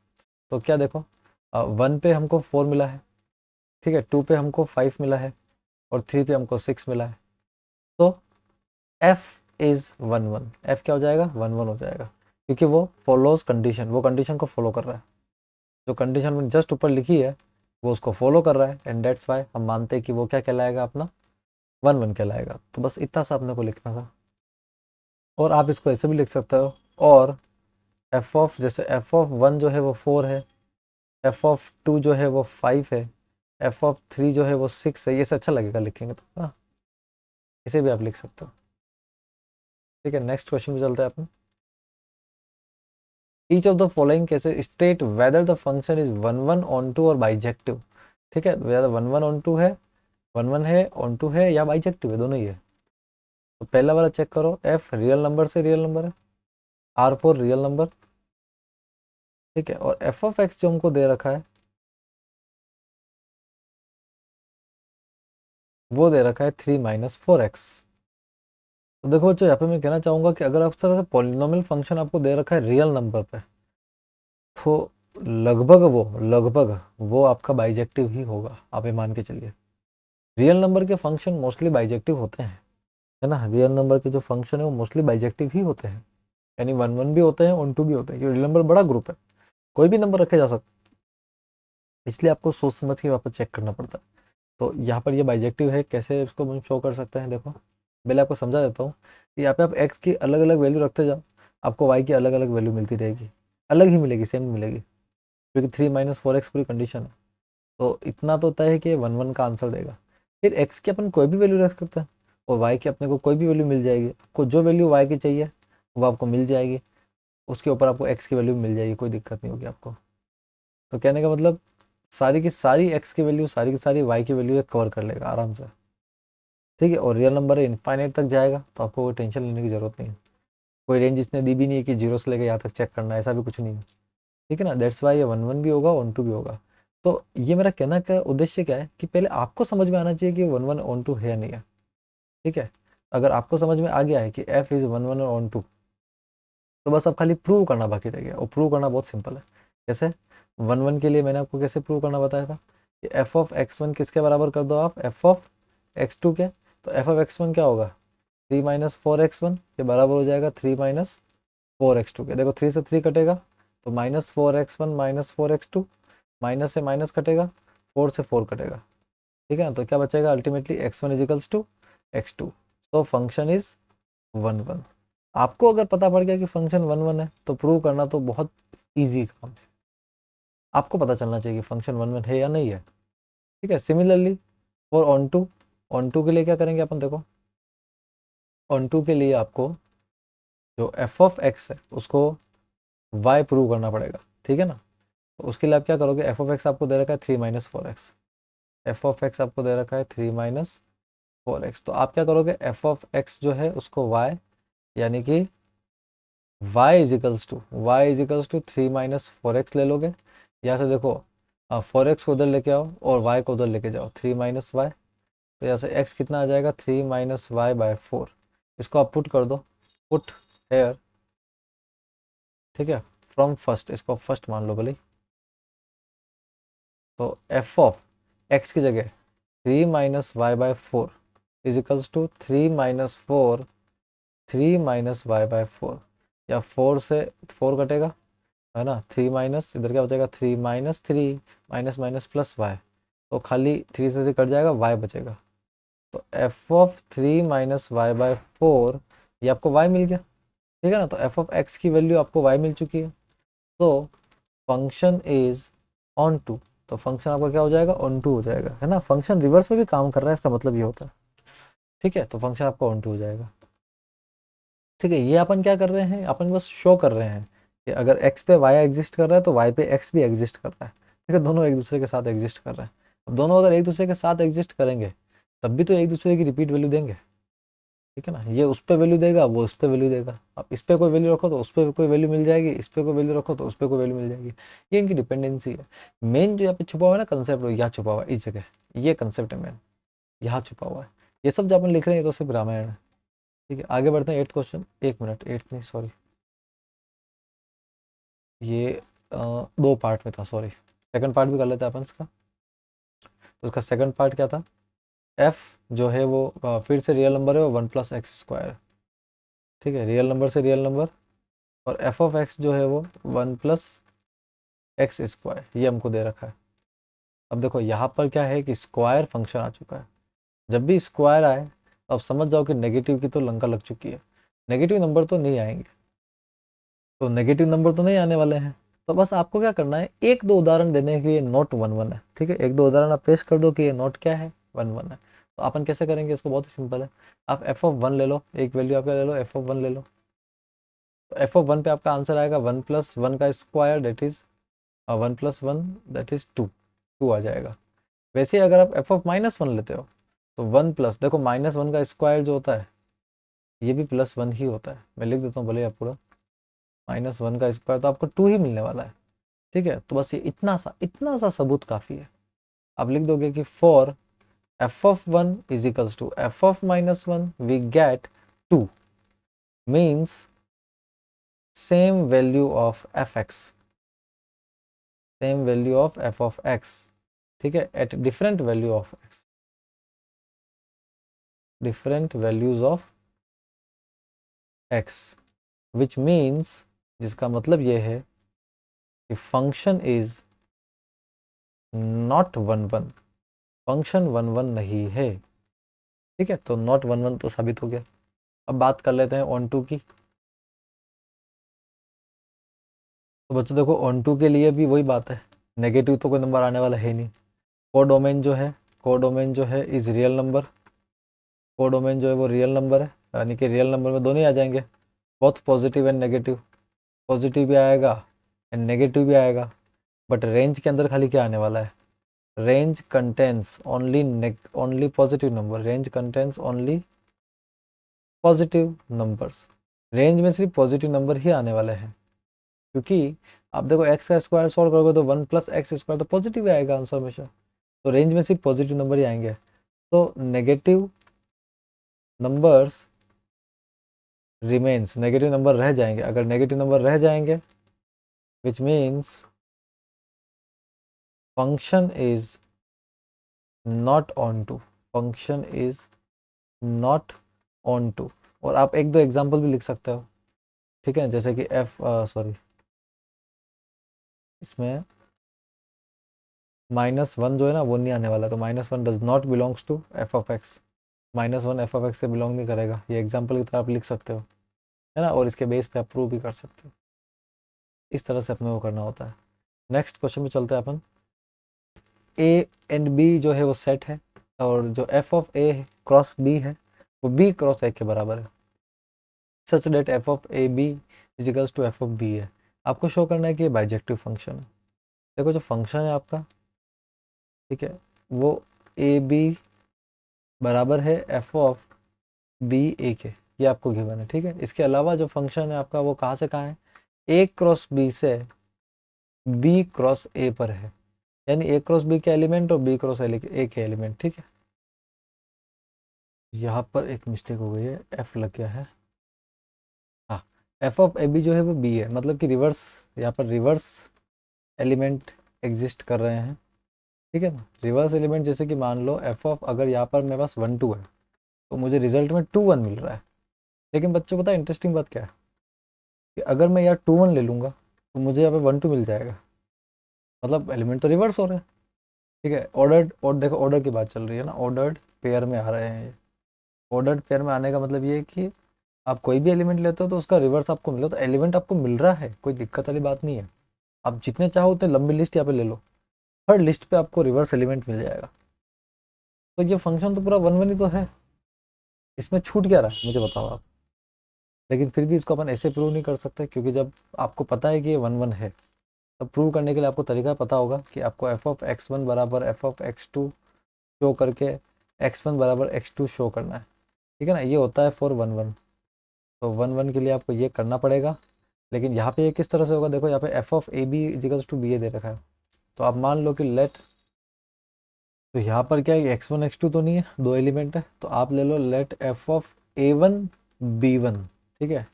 तो क्या देखो, 1 पे हमको 4 मिला है, ठीक है, 2 पे हमको 5 मिला है, और 3 पे हमको 6 मिला है। तो एफ इज 1 1, एफ क्या हो जाएगा, 1 1 हो जाएगा, क्योंकि वो फॉलोज कंडीशन, वो कंडीशन को फॉलो कर रहा है। जो कंडीशन में जस्ट ऊपर लिखी है वो उसको फॉलो कर रहा है, एंड डेट्स वाई हम मानते हैं कि वो क्या कहलाएगा, अपना 1 1 कहलाएगा। तो बस इतना सा अपने को लिखना था, और आप इसको ऐसे भी लिख सकते हो, और एफ ऑफ, जैसे एफ ऑफ 1 जो है वो 4 है, एफ ऑफ 2 जो है वो 5 है, एफ ऑफ 3 जो है वो 6 है। ये से अच्छा लगेगा लिखेंगे तो, हाँ, इसे भी आप लिख सकते हो। ठीक है, नेक्स्ट क्वेश्चन पे चलते हैं अपन। ईच ऑफ द फॉलोइंग कैसे state whether the function is 1 1 onto और बाइजेक्टिव। ठीक है, वेदर 1 1 ऑन टू है, 1 1 है, ऑन टू है, या बाइजेक्टिव है, दोनों ही है। तो पहला वाला चेक करो, एफ रियल नंबर से रियल नंबर है, आर फोर रियल नंबर। ठीक है, और एफ ऑफ एक्स जो हमको दे रखा है वो दे रखा है 3 - 4x। तो देखो बच्चों, यहाँ पे मैं कहना चाहूंगा कि अगर आप तरह से पॉलिनोमियल फंक्शन आपको दे रखा है रियल नंबर पे, तो लगभग वो आपका बाइजेक्टिव ही होगा, आप ये मान के चलिए। रियल नंबर के फंक्शन मोस्टली बाइजेक्टिव होते हैं, है ना, रियल नंबर के जो फंक्शन है वो मोस्टली बाइजेक्टिव ही होते हैं, यानी 1 1 भी होते हैं, ऑन टू भी होते हैं, क्योंकि रियल नंबर बड़ा ग्रुप है, कोई भी नंबर रखे जा सकता है, इसलिए आपको सोच समझ के वापस चेक करना पड़ता है। तो यहाँ पर ये बाइजेक्टिव है, कैसे इसको हम शो कर सकते हैं, देखो पहले आपको समझा देता हूँ। यहाँ पे आप एक्स की अलग अलग वैल्यू रखते जाओ, आपको वाई की अलग अलग वैल्यू मिलती रहेगी, अलग ही मिलेगी, सेम नहीं मिलेगी, क्योंकि 3 - 4x पूरी कंडीशन है। तो इतना तो तय है कि 1 1 का आंसर देगा। फिर एक्स की अपन कोई भी वैल्यू रख सकते हैं, और वाई की अपने को कोई भी वैल्यू मिल जाएगी, आपको जो वैल्यू वाई की चाहिए वो आपको मिल जाएगी, उसके ऊपर आपको एक्स की वैल्यू मिल जाएगी, कोई दिक्कत नहीं होगी आपको। तो कहने का मतलब, सारी की सारी एक्स की वैल्यू, सारी की सारी वाई की वैल्यू कवर कर लेगा आराम से। ठीक है, और रियल नंबर इनफाइनाइट तक जाएगा, तो आपको कोई टेंशन लेने की जरूरत नहीं है। कोई रेंज इसने दी भी नहीं है कि जीरो से लेकर यहाँ तक चेक करना है, ऐसा भी कुछ नहीं है। ठीक है ना, दैट्स वाई ये 1 1 भी होगा, 1 2 भी होगा। तो ये मेरा कहना का उद्देश्य क्या है, कि पहले आपको समझ में आना चाहिए कि 1 1 ऑन टू है या नहीं है। ठीक है, अगर आपको समझ में आ गया है कि एफ इज 1 1 और ऑन टू, तो बस अब खाली प्रूव करना बाकी रह गया, और प्रूव करना बहुत सिंपल है। जैसे 1 1 के लिए मैंने आपको कैसे प्रूव करना बताया था, कि एफ ऑफ एक्स वन किसके बराबर कर दो आप, एफ ऑफ एक्स टू के। तो एफ ऑफ एक्स वन क्या होगा, 3 - 4x1 के बराबर हो जाएगा 3 - 4x2 के। देखो 3 से 3 कटेगा, तो -4x1 -4x2, माइनस से माइनस कटेगा, 4 से 4 कटेगा। ठीक है ना, तो क्या बचेगा ultimately x1 equals to x2। तो फंक्शन इज 1 1। आपको अगर पता पड़ गया कि फंक्शन 1 1 है, तो प्रूव करना तो बहुत ईजी काम है। आपको पता चलना चाहिए कि फंक्शन 1 1 है या नहीं है। ठीक है, सिमिलरली और ऑन टू के लिए क्या करेंगे अपन, देखो ऑन टू के लिए आपको जो एफ ऑफ एक्स है उसको वाई प्रूव करना पड़ेगा। ठीक है ना, तो उसके लिए आप क्या करोगे, एफ ऑफ एक्स आपको दे रखा है 3 - 4x, एफ ऑफ एक्स आपको दे रखा है 3 - 4x। तो आप क्या करोगे, एफ ऑफ एक्स जो है उसको वाई, यानी कि y इजिकल्स टू 3 - 4x ले लोगे। यहाँ से देखो 4x को उधर लेके आओ, और y को उधर लेके जाओ, 3 - y। तो यहाँ से x कितना आ जाएगा, 3 - y/4। इसको आप पुट कर दो, पुट हेयर। ठीक है, फ्रॉम फर्स्ट, इसको फर्स्ट मान लो भले। तो एफ ऑफ एक्स की जगह 3 minus Y by 4 is equals to 3 minus 4, 3 minus Y by 4, या 4 से 4 कटेगा है ना, 3 माइनस इधर क्या बचेगा, 3 minus 3 minus minus plus Y, तो खाली 3 से 3 कट जाएगा, वाई बचेगा। तो F of 3 minus Y by 4 ये आपको वाई मिल गया, ठीक है ना। तो एफ ऑफ एक्स की वैल्यू आपको वाई मिल चुकी है। तो फंक्शन इज ऑन टू, तो फंक्शन आपका क्या हो जाएगा, ऑन टू हो जाएगा, है ना। फंक्शन रिवर्स में भी काम कर रहा है, इसका मतलब ये होता है, ठीक है। तो फंक्शन आपका ऑन टू हो जाएगा, ठीक है। ये अपन क्या कर रहे हैं, अपन बस शो कर रहे हैं कि अगर x पे y एग्जिस्ट कर रहा है तो y पे x भी एग्जिस्ट कर रहा है, ठीक है। दोनों एक दूसरे के साथ एग्जिस्ट कर रहे हैं। अब दोनों अगर एक दूसरे के साथ एग्जिस्ट करेंगे तब भी तो एक दूसरे की रिपीट वैल्यू देंगे, ठीक है ना। ये उस पर वैल्यू देगा, वो उस पर वैल्यू देगा। अब इस पर कोई वैल्यू रखो तो उस पर कोई वैल्यू मिल जाएगी, इस पर कोई वैल्यू रखो तो उस पर कोई वैल्यू मिल जाएगी। ये इनकी डिपेंडेंसी है। मेन जो यहाँ पे छुपा हुआ है ना कंसेप्ट, यहाँ छुपा हुआ है इस जगह, ये कंसेप्ट है मेन, यहाँ छुपा हुआ है। ये सब जो अपन लिख रहे हैं ये तो सिर्फ रामायण है, ठीक है। आगे बढ़ते हैं 8th क्वेश्चन। 1 मिनट, 8th नहीं सॉरी, ये 2 पार्ट में था, सॉरी। सेकंड पार्ट भी कर लेते हैं अपन इसका। तो उसका सेकंड पार्ट क्या था, एफ जो है वो फिर से रियल नंबर है, वो 1 + x², ठीक है। रियल नंबर से रियल नंबर, और एफ ऑफ एक्स जो है वो 1 + x², ये हमको दे रखा है। अब देखो यहाँ पर क्या है कि स्क्वायर फंक्शन आ चुका है। जब भी स्क्वायर आए तो अब समझ जाओ कि नेगेटिव की तो लंका लग चुकी है, नेगेटिव नंबर तो नहीं आएंगे, तो नेगेटिव नंबर तो नहीं आने वाले हैं। तो बस आपको क्या करना है, एक दो उदाहरण देने के, ये नोट 1 1 है, ठीक है। एक दो उदाहरण आप पेश कर दो कि ये नोट क्या है, 1 1 है। तो अपन कैसे करेंगे इसको, बहुत ही सिंपल है। आप एफ ऑफ 1 ले लो, एक वैल्यू आपका ले लो, एफ ऑफ 1 ले लो। तो एफ ऑफ 1 पे आपका आंसर आएगा 1 + 1 का स्क्वायर, डेट इज 1 + 1 दैट इज 2, 2 आ जाएगा। वैसे ही अगर आप एफ ऑफ -1 लेते हो तो 1 प्लस, देखो -1 का स्क्वायर जो होता है ये भी +1 ही होता है। मैं लिख देता हूँ भले आप पूरा, -1 का स्क्वायर तो आपको 2 ही मिलने वाला है, ठीक है। तो बस ये इतना सा सबूत काफ़ी है। आप लिख दोगे कि for F of 1 is equals to F of -1 we get 2, means same value of F X, same value of F of X, ठीक है, at different value of X, different values of X, which means, जिसका मतलब ये है कि function is not 1 1, function 1 1 नहीं है, ठीक है। तो नॉट 1 1 तो साबित हो गया। अब बात कर लेते हैं ऑन टू की। तो बच्चों देखो ऑन टू के लिए भी वही बात है, नेगेटिव तो कोई नंबर आने वाला है नहीं। कोडोमेन जो है, कोडोमेन जो है इज रियल नंबर, कोडोमेन जो है वो रियल नंबर है, यानी कि रियल नंबर में दोनों ही आ जाएंगे, both positive and negative, positive भी आएगा एंड नेगेटिव भी आएगा। बट रेंज के अंदर खाली क्या आने वाला है, range contains only positive number, range contains only positive numbers, range में सिर्फ पॉजिटिव नंबर ही आने वाले हैं। क्योंकि आप देखो एक्स का स्क्वायर सॉल्व करोगे तो 1 + x² तो पॉजिटिव ही आएगा आंसर हमेशा, तो रेंज में सिर्फ पॉजिटिव नंबर ही आएंगे। तो negative numbers remains, negative number रह जाएंगे। अगर नेगेटिव नंबर रह जाएंगे which means function is not onto, function is not onto. और आप एक दो एग्जाम्पल भी लिख सकते हो, ठीक है। जैसे कि सॉरी, इसमें -1 जो है ना वो नहीं आने वाला, तो -1 does not belongs to F of X, -1 F of X से बिलोंग नहीं करेगा। ये एग्जाम्पल की तरह आप लिख सकते हो, है ना। और इसके बेस पे आप प्रूव भी कर सकते हो। इस तरह से अपने वो करना होता है। नेक्स्ट क्वेश्चन में चलते हैं अपन। ए एंड बी जो है वो सेट है, और जो F of A cross B है वो बी क्रॉस ए के बराबर है, such that F of A B is equals to F of B है। आपको शो करना है कि ये बाइजेक्टिव फंक्शन है। देखो जो फंक्शन है आपका, ठीक है, वो ए बी बराबर है एफ ऑफ बी ए के, ये आपको गिवन है, ठीक है। इसके अलावा जो फंक्शन है आपका वो कहाँ से कहाँ है, ए क्रॉस बी से बी क्रॉस ए पर है, यानी ए क्रॉस बी के एलिमेंट और बी क्रॉस ए के एलिमेंट, ठीक है। यहाँ पर एक मिस्टेक हो गई है, एफ लग गया है, हाँ। एफ ऑफ ए बी जो है वो बी है, मतलब कि रिवर्स, यहाँ पर रिवर्स एलिमेंट एग्जिस्ट कर रहे हैं, ठीक है ना। रिवर्स एलिमेंट जैसे कि मान लो एफ ऑफ, अगर यहाँ पर मेरे पास 1 2 है तो मुझे रिजल्ट में 2 1 मिल रहा है। लेकिन बच्चों पता है इंटरेस्टिंग बात क्या है कि अगर मैं यहाँ 2 1 ले लूँगा तो मुझे यहाँ पे 1 2 मिल जाएगा, मतलब एलिमेंट तो रिवर्स हो रहे हैं। ठीक है, ऑर्डर्ड, और देखो ऑर्डर की बात चल रही है ना, ऑर्डर्ड पेयर में आ रहे हैं ये। ऑर्डर्ड पेयर में आने का मतलब ये है कि आप कोई भी एलिमेंट लेते हो तो उसका रिवर्स आपको मिलो, तो एलिमेंट आपको मिल रहा है, कोई दिक्कत वाली बात नहीं है। आप जितने चाहो उतने लंबी लिस्ट यहाँ पे ले लो, हर लिस्ट पे आपको रिवर्स एलिमेंट मिल जाएगा। तो ये फंक्शन तो पूरा वन वन ही तो है, इसमें छूट क्या रहा है मुझे बताओ आप। लेकिन फिर भी इसको अपन ऐसे प्रूव नहीं कर सकते, क्योंकि जब आपको पता है कि ये वन वन है, तब प्रूव करने के लिए आपको तरीका पता होगा कि आपको एफ ऑफ एक्स वन बराबर F of X two show करके एक्स वन बराबर एक्स टू शो करना है। ठीक है ना, ये होता है फॉर वन वन। तो वन वन के लिए आपको ये करना पड़ेगा। लेकिन यहाँ पे ये किस तरह से होगा, देखो यहाँ पे F of A B equals to B A दे रखा है। तो आप मान लो कि लेट, तो यहाँ पर क्या है, एक्स वन एक्स टू तो नहीं है, दो एलिमेंट है, तो आप ले लो let F of A one B one, ठीक है,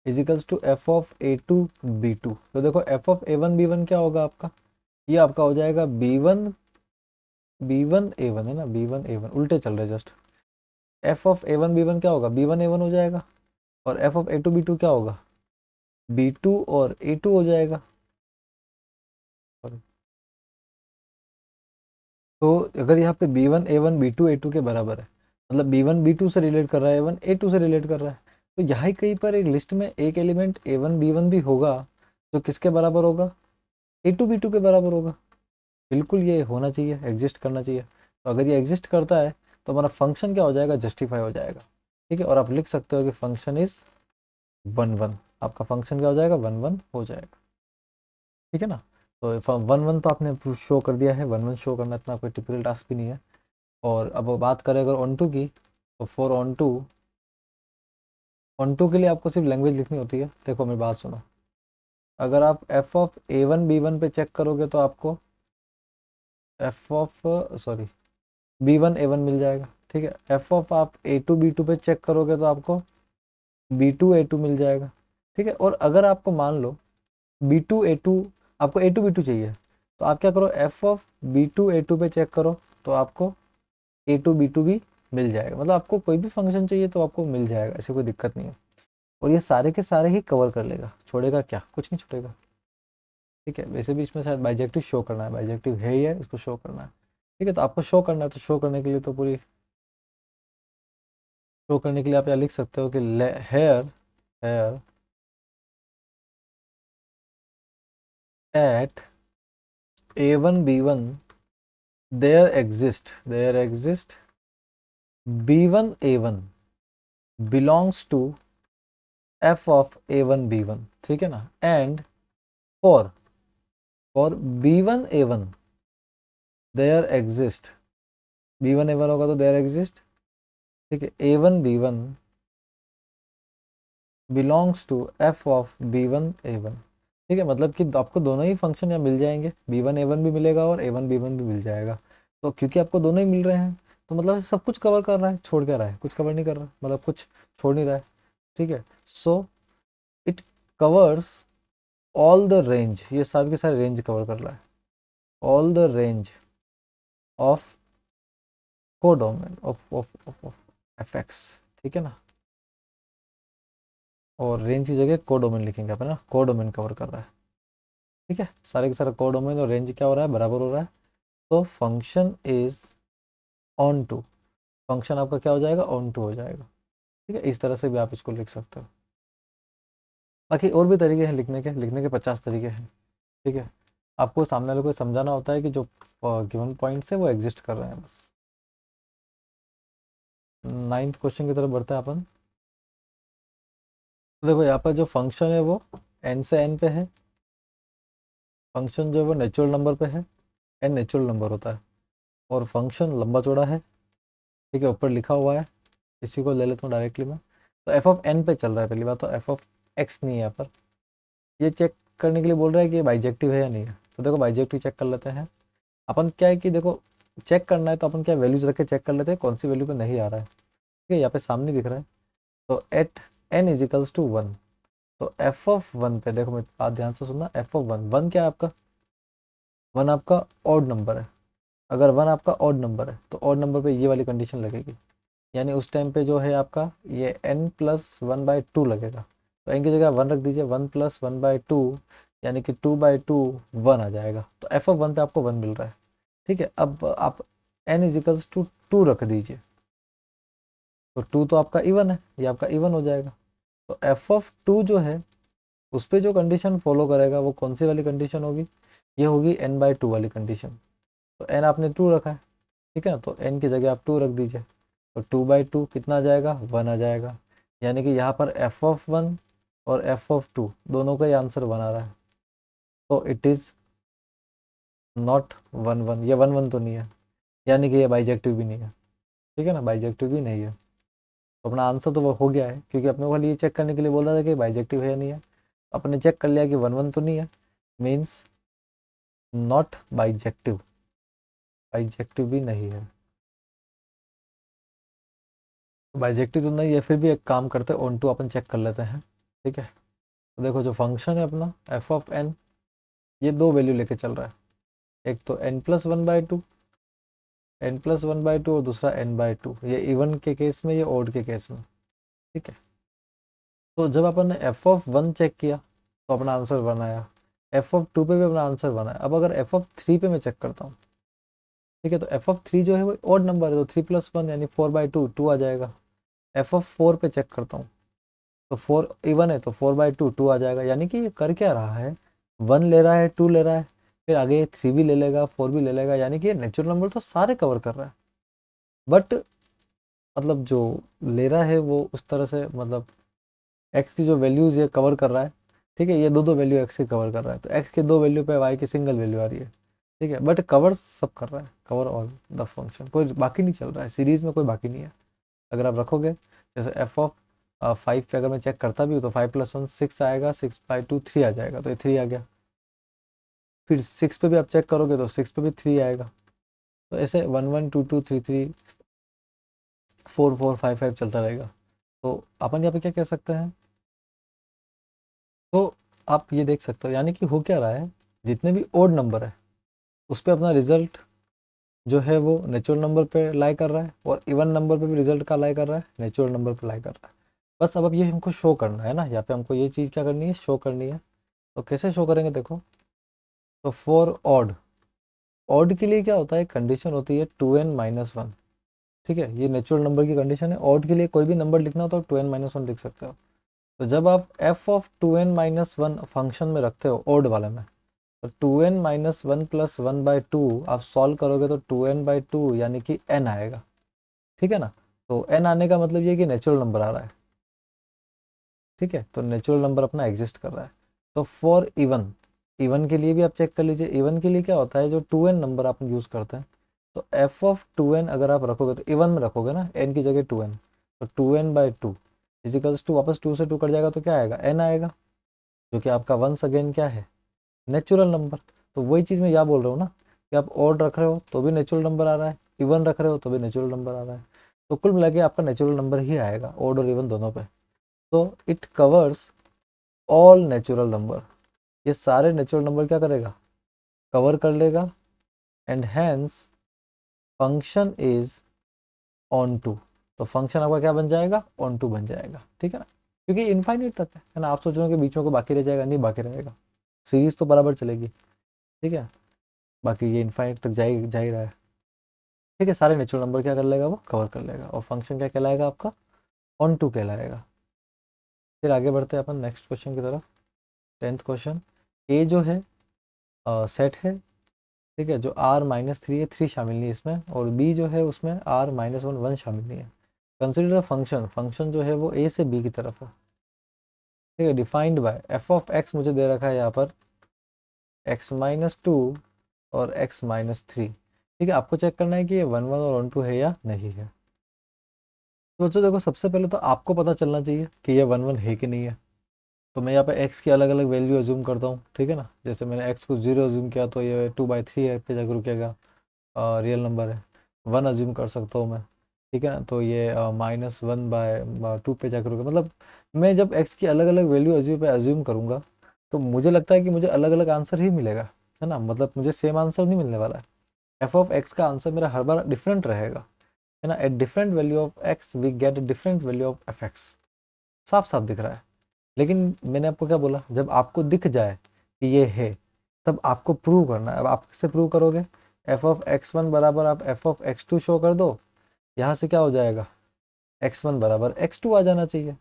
equals to F of A to B two. तो देखो F of A one B one क्या होगा आपका, ये आपका हो जाएगा बी वन ए वन, है ना, बी वन ए वन उल्टे चल रहे just. F of A one B one क्या होगा, बी वन ए वन हो जाएगा, और F of A to B two क्या होगा, बी टू और ए टू हो जाएगा। तो अगर यहाँ पे B one A one B two A two के बराबर है, मतलब बी वन बी टू से रिलेट कर रहा है, ए वन ए टू से रिलेट कर रहा है, तो यहाँ कहीं पर एक लिस्ट में एक एलिमेंट ए वन बी वन भी होगा, तो किसके बराबर होगा, ए टू बी टू के बराबर होगा। बिल्कुल ये होना चाहिए, एग्जिस्ट करना चाहिए। तो अगर ये एग्जिस्ट करता है तो हमारा फंक्शन क्या हो जाएगा, जस्टिफाई हो जाएगा। ठीक है, और आप लिख सकते हो कि फंक्शन इज वन वन, आपका फंक्शन क्या हो जाएगा, वन वन हो जाएगा। ठीक है ना। तो वन वन तो आपने शो कर दिया है, वन वन शो करना इतना कोई टिपिकल टास्क भी नहीं है। और अब बात करें अगर ऑन टू की, तो फॉर ऑन टू के लिए आपको सिर्फ लैंग्वेज लिखनी होती है। देखो मेरी बात सुनो, अगर आप F of A one B one पे चेक करोगे तो आपको F of sorry B one A one मिल जाएगा। ठीक है, एफ ऑफ आप ए टू बी टू पे चेक करोगे तो आपको बी टू ए टू मिल जाएगा। ठीक है, और अगर आपको मान लो बी टू ए टू, आपको ए टू बी टू चाहिए, तो आप क्या करो, F of B two A two पे चेक करो, तो आपको ए टू बी टू भी मिल जाएगा। मतलब आपको कोई भी फंक्शन चाहिए तो आपको मिल जाएगा, ऐसे कोई दिक्कत नहीं है। और ये सारे के सारे ही कवर कर लेगा, छोड़ेगा क्या, कुछ नहीं छोड़ेगा। ठीक है, वैसे भी इसमें शायद बाइजेक्टिव शो करना है, बाइजेक्टिव है ही है, इसको शो करना है। ठीक है, तो आपको शो करना है, तो शो करने के लिए तो पूरी, शो करने के लिए आप यहाँ लिख सकते हो कि here here at A one B one there exist B one A one belongs to F of A one B one. ठीक है ना, and for for B one A one there exist, B one A one होगा तो there exist, ठीक है, A one B one belongs to F of B one A one. ठीक है, मतलब कि आपको दोनों ही फंक्शन यहाँ मिल जाएंगे, बी वन ए वन भी मिलेगा और ए वन बी वन भी मिल जाएगा। तो क्योंकि आपको दोनों ही मिल रहे हैं, तो मतलब सब कुछ कवर कर रहा है, छोड़ क्या रहा है, कुछ कवर नहीं कर रहा, मतलब कुछ छोड़ नहीं रहा है। ठीक है, so it covers all the range, ये सारे के सारे रेंज कवर कर रहा है, all the range of codomain of F x. ठीक है ना, और रेंज की जगह कोडोमेन लिखेंगे अपन ना, कोडोमेन कवर कर रहा है। ठीक है, सारे के सारे कोडोमेन और रेंज क्या हो रहा है, बराबर हो रहा है। तो function is onto, function आपका क्या हो जाएगा, ऑन टू हो जाएगा। ठीक है, इस तरह से भी आप इसको लिख सकते हो। बाकी और भी तरीके हैं लिखने के 50 तरीके हैं। ठीक है, आपको सामने वाले को समझाना होता है कि जो गिवन पॉइंट्स है वो एग्जिस्ट कर रहे हैं बस। 9th क्वेश्चन की तरफ बढ़ते हैं अपन। तो देखो यहाँ पर जो फंक्शन है वो n से n पे है, फंक्शन जो है वो नेचुरल नंबर पे है, n नेचुरल नंबर होता है, और फंक्शन लंबा चौड़ा है। ठीक है, ऊपर लिखा हुआ है, इसी को ले लेता हूँ डायरेक्टली मैं। तो एफ ऑफ एन पे चल रहा है, पहली बात तो एफ ऑफ एक्स नहीं है यहाँ पर। ये चेक करने के लिए बोल रहा है कि बाइजेक्टिव है या नहीं है, तो देखो बाइजेक्टिव चेक कर लेते हैं अपन। क्या है कि देखो चेक करना है तो अपन क्या वैल्यूज रख के चेक कर लेते हैं कौन सी वैल्यू पे नहीं आ रहा है। ठीक है, यहाँ पे सामने दिख रहा है, तो at N equals to one, तो एफ ऑफ वन पे देखो, मेरी बात ध्यान से सुनना, एफ ऑफ वन, वन क्या है आपका, वन आपका ऑड नंबर है। अगर 1 आपका ऑड नंबर है तो ऑड नंबर पे ये वाली कंडीशन लगेगी, यानी उस टाइम पे जो है आपका ये n+1/2 लगेगा। तो n की जगह 1 रख दीजिए, 1+1/2 यानी कि 2/2 1 आ जाएगा। तो f(1) पे आपको 1 मिल रहा है। ठीक है, अब आप n=2 रख दीजिए, तो 2 तो आपका इवन है, ये आपका इवन हो जाएगा। तो f(2) जो है उस पर जो कंडीशन फॉलो करेगा वो कौन सी वाली कंडीशन होगी, ये होगी n/2 वाली कंडीशन। तो n आपने 2 रखा है, ठीक है ना, तो n की जगह आप 2 रख दीजिए, तो 2/2 कितना आ जाएगा, 1 आ जाएगा। यानी कि यहाँ पर f(1) और f(2) दोनों का ही आंसर 1 आ रहा है। तो इट इज़ नॉट 1 1, ये 1 1 तो नहीं है, यानी कि ये बाइजेक्टिव भी नहीं है। ठीक है ना, बाइजेक्टिव भी नहीं है। तो अपना आंसर तो वो हो गया है, क्योंकि अपने को खाली ये चेक करने के लिए बोल रहा था कि बाइजेक्टिव है या नहीं है। अपने चेक कर लिया कि 1 1 तो नहीं है, मीन्स नॉट बाइजेक्टिव, बाइजेक्टिव भी नहीं है। बाइजेक्टिव तो नहीं है, फिर भी एक काम करते हैं, ऑन टू अपन चेक कर लेते हैं। ठीक है, तो देखो जो फंक्शन है अपना f(n), ये दो वैल्यू लेके चल रहा है, एक तो n+1/2, n+1/2 और दूसरा n/2, ये इवन के केस में, ये ऑड के केस में। ठीक है, तो जब अपन ने f(1) चेक किया तो अपना आंसर 1 आया, f(2) पे भी अपना आंसर 1 आया। अब अगर f(3) पे मैं चेक करता हूँ, ठीक है, तो f(3) जो है वो ऑड नंबर है, तो 3+1 यानी 4/2 2 आ जाएगा। f(4) पे चेक करता हूँ तो 4 इवन है, तो 4/2 2 आ जाएगा। यानी कि ये कर क्या रहा है, 1 ले रहा है, 2 ले रहा है, फिर आगे 3 भी ले लेगा, 4 भी ले लेगा, यानी कि ये नेचुरल नंबर तो सारे कवर कर रहा है। बट मतलब जो ले रहा है वो उस तरह से, मतलब एक्स की जो वैल्यूज ये कवर कर रहा है। ठीक है, ये दो दो वैल्यू एक्स की कवर कर रहा है, तो एक्स के दो वैल्यू पे वाई की सिंगल वैल्यू आ रही है। ठीक है, बट कवर सब कर रहा है, कवर ऑल द फंक्शन, कोई बाकी नहीं चल रहा है, सीरीज में कोई बाकी नहीं है। अगर आप रखोगे, जैसे f(5) पे अगर मैं चेक करता भी हूँ तो 5+1 6 आएगा, 6/2 3 आ जाएगा, तो ये 3 आ गया। फिर 6 पे भी आप चेक करोगे तो 6 पे भी 3 आएगा। तो ऐसे 1 1 2 2 3 3 4 4 5 5 चलता रहेगा। तो अपन यहाँ पे क्या कह सकते हैं, तो आप ये देख सकते हो, यानी कि हो क्या रहा है, जितने भी ओड नंबर है उस पर अपना रिजल्ट जो है वो नेचुरल नंबर पे लाई कर रहा है, और इवन नंबर पे भी रिजल्ट का लाई कर रहा है, नेचुरल नंबर पे लाई कर रहा है। बस अब ये हमको शो करना है ना, यहाँ पे हमको ये चीज़ क्या करनी है, शो करनी है। तो कैसे शो करेंगे, देखो, तो फॉर ऑड, ऑड के लिए क्या होता है, कंडीशन होती है 2n-1। ठीक है, ये नेचुरल नंबर की कंडीशन है। ऑड के लिए कोई भी नंबर लिखना हो तो 2n-1 लिख सकते हो। तो जब आप f(2n-1) फंक्शन में रखते हो ऑड वाले में, तो 2n-1 + 1/2 आप सॉल्व करोगे तो 2n/2 यानी कि n आएगा। ठीक है ना, तो n आने का मतलब ये कि नेचुरल नंबर आ रहा है। ठीक है, तो नेचुरल नंबर अपना एग्जिस्ट कर रहा है। तो फॉर इवन, इवन के लिए भी आप चेक कर लीजिए, इवन के लिए क्या होता है, जो 2n नंबर आप यूज़ करते हैं, तो f(2n) अगर आप रखोगे तो इवन में रखोगे ना, n की जगह 2n, तो 2n/2 इजिकल्स टू, वापस 2 से 2 कट जाएगा तो क्या आएगा, n आएगा, जो कि आपका वंस अगेन क्या है, नेचुरल नंबर। तो वही चीज़ मैं यहाँ बोल रहा हूँ ना, कि आप ऑड रख रहे हो तो भी नेचुरल नंबर आ रहा है, इवन रख रहे हो तो भी नेचुरल नंबर आ रहा है। तो कुल मिला के आपका नेचुरल नंबर ही आएगा, ऑड और इवन दोनों पे। तो it covers all natural number, ये सारे नेचुरल नंबर क्या करेगा, कवर कर लेगा। And hence function is onto, तो फंक्शन आपका क्या बन जाएगा, ऑन टू बन जाएगा। ठीक है ना, क्योंकि इनफाइनाइट तक है ना, आप सोच रहे हो कि बीच में कोई बाकी रह जाएगा, नहीं बाकी रहेगा, सीरीज तो बराबर चलेगी। ठीक है, बाकी ये इनफाइनाइट तक जा ही रहा है। ठीक है, सारे नेचुरल नंबर क्या कर लेगा, वो कवर कर लेगा, और फंक्शन क्या कहलाएगा आपका, ऑन टू कहलाएगा। फिर आगे बढ़ते हैं अपन नेक्स्ट क्वेश्चन की तरफ। 10th क्वेश्चन, ए जो है सेट है, ठीक है, जो r-3 है, 3 शामिल नहीं है इसमें, और बी जो है उसमें r-1 1 शामिल नहीं है। कंसिडर फंक्शन, फंक्शन जो है वो ए से बी की तरफ है। ठीक है, डिफाइंड बाय f(x) मुझे दे रखा है यहाँ पर x-2 और x-3। ठीक है, आपको चेक करना है कि ये 1 1 और 1 2 है या नहीं है। तो बच्चों देखो, सबसे पहले तो आपको पता चलना चाहिए कि ये 1 1 है कि नहीं है। तो मैं यहाँ पे x की अलग अलग वैल्यू अज्यूम करता हूँ। ठीक है ना, जैसे मैंने x को 0 अज्यूम किया तो ये 2/3 है, पे जाकर रुकेगा, रियल नंबर है। 1 अज्यूम कर सकता हूँ मैं, ठीक है ना, तो ये -1/2 पे जाकर रुकेगा। मतलब मैं जब x की अलग अलग वैल्यू अज्यूम करूँगा तो मुझे लगता है कि मुझे अलग अलग आंसर ही मिलेगा, है ना, मतलब मुझे सेम आंसर नहीं मिलने वाला है। एफ ऑफ एक्स का आंसर मेरा हर बार डिफरेंट रहेगा, है ना। At different value of X we get different value of F X. साफ साफ दिख रहा है। लेकिन मैंने आपको क्या बोला, जब आपको दिख जाए कि ये है तब आपको प्रूव करना है। अब आप किससे प्रूव करोगे, एफ ऑफ एक्स वन बराबर आप F of X two show कर दो, यहाँ से क्या हो जाएगा, एक्स वन बराबर एक्स टू आ जाना चाहिए।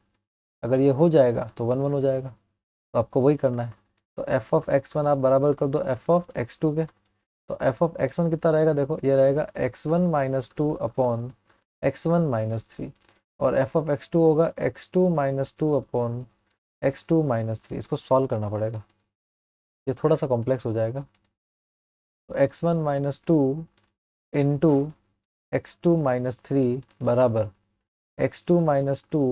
अगर ये हो जाएगा तो वन वन हो जाएगा, तो आपको वही करना है। तो एफ ऑफ एक्स वन आप बराबर कर दो एफ ऑफ एक्स टू के। तो एफ ऑफ एक्स वन कितना रहेगा, देखो ये रहेगा X one minus two upon X one minus three, और एफ ऑफ एक्स टू होगा X two minus two upon X two minus three. इसको सॉल्व करना पड़ेगा, ये थोड़ा सा कॉम्प्लेक्स हो जाएगा। तो X one minus two into X two minus three बराबर X two minus two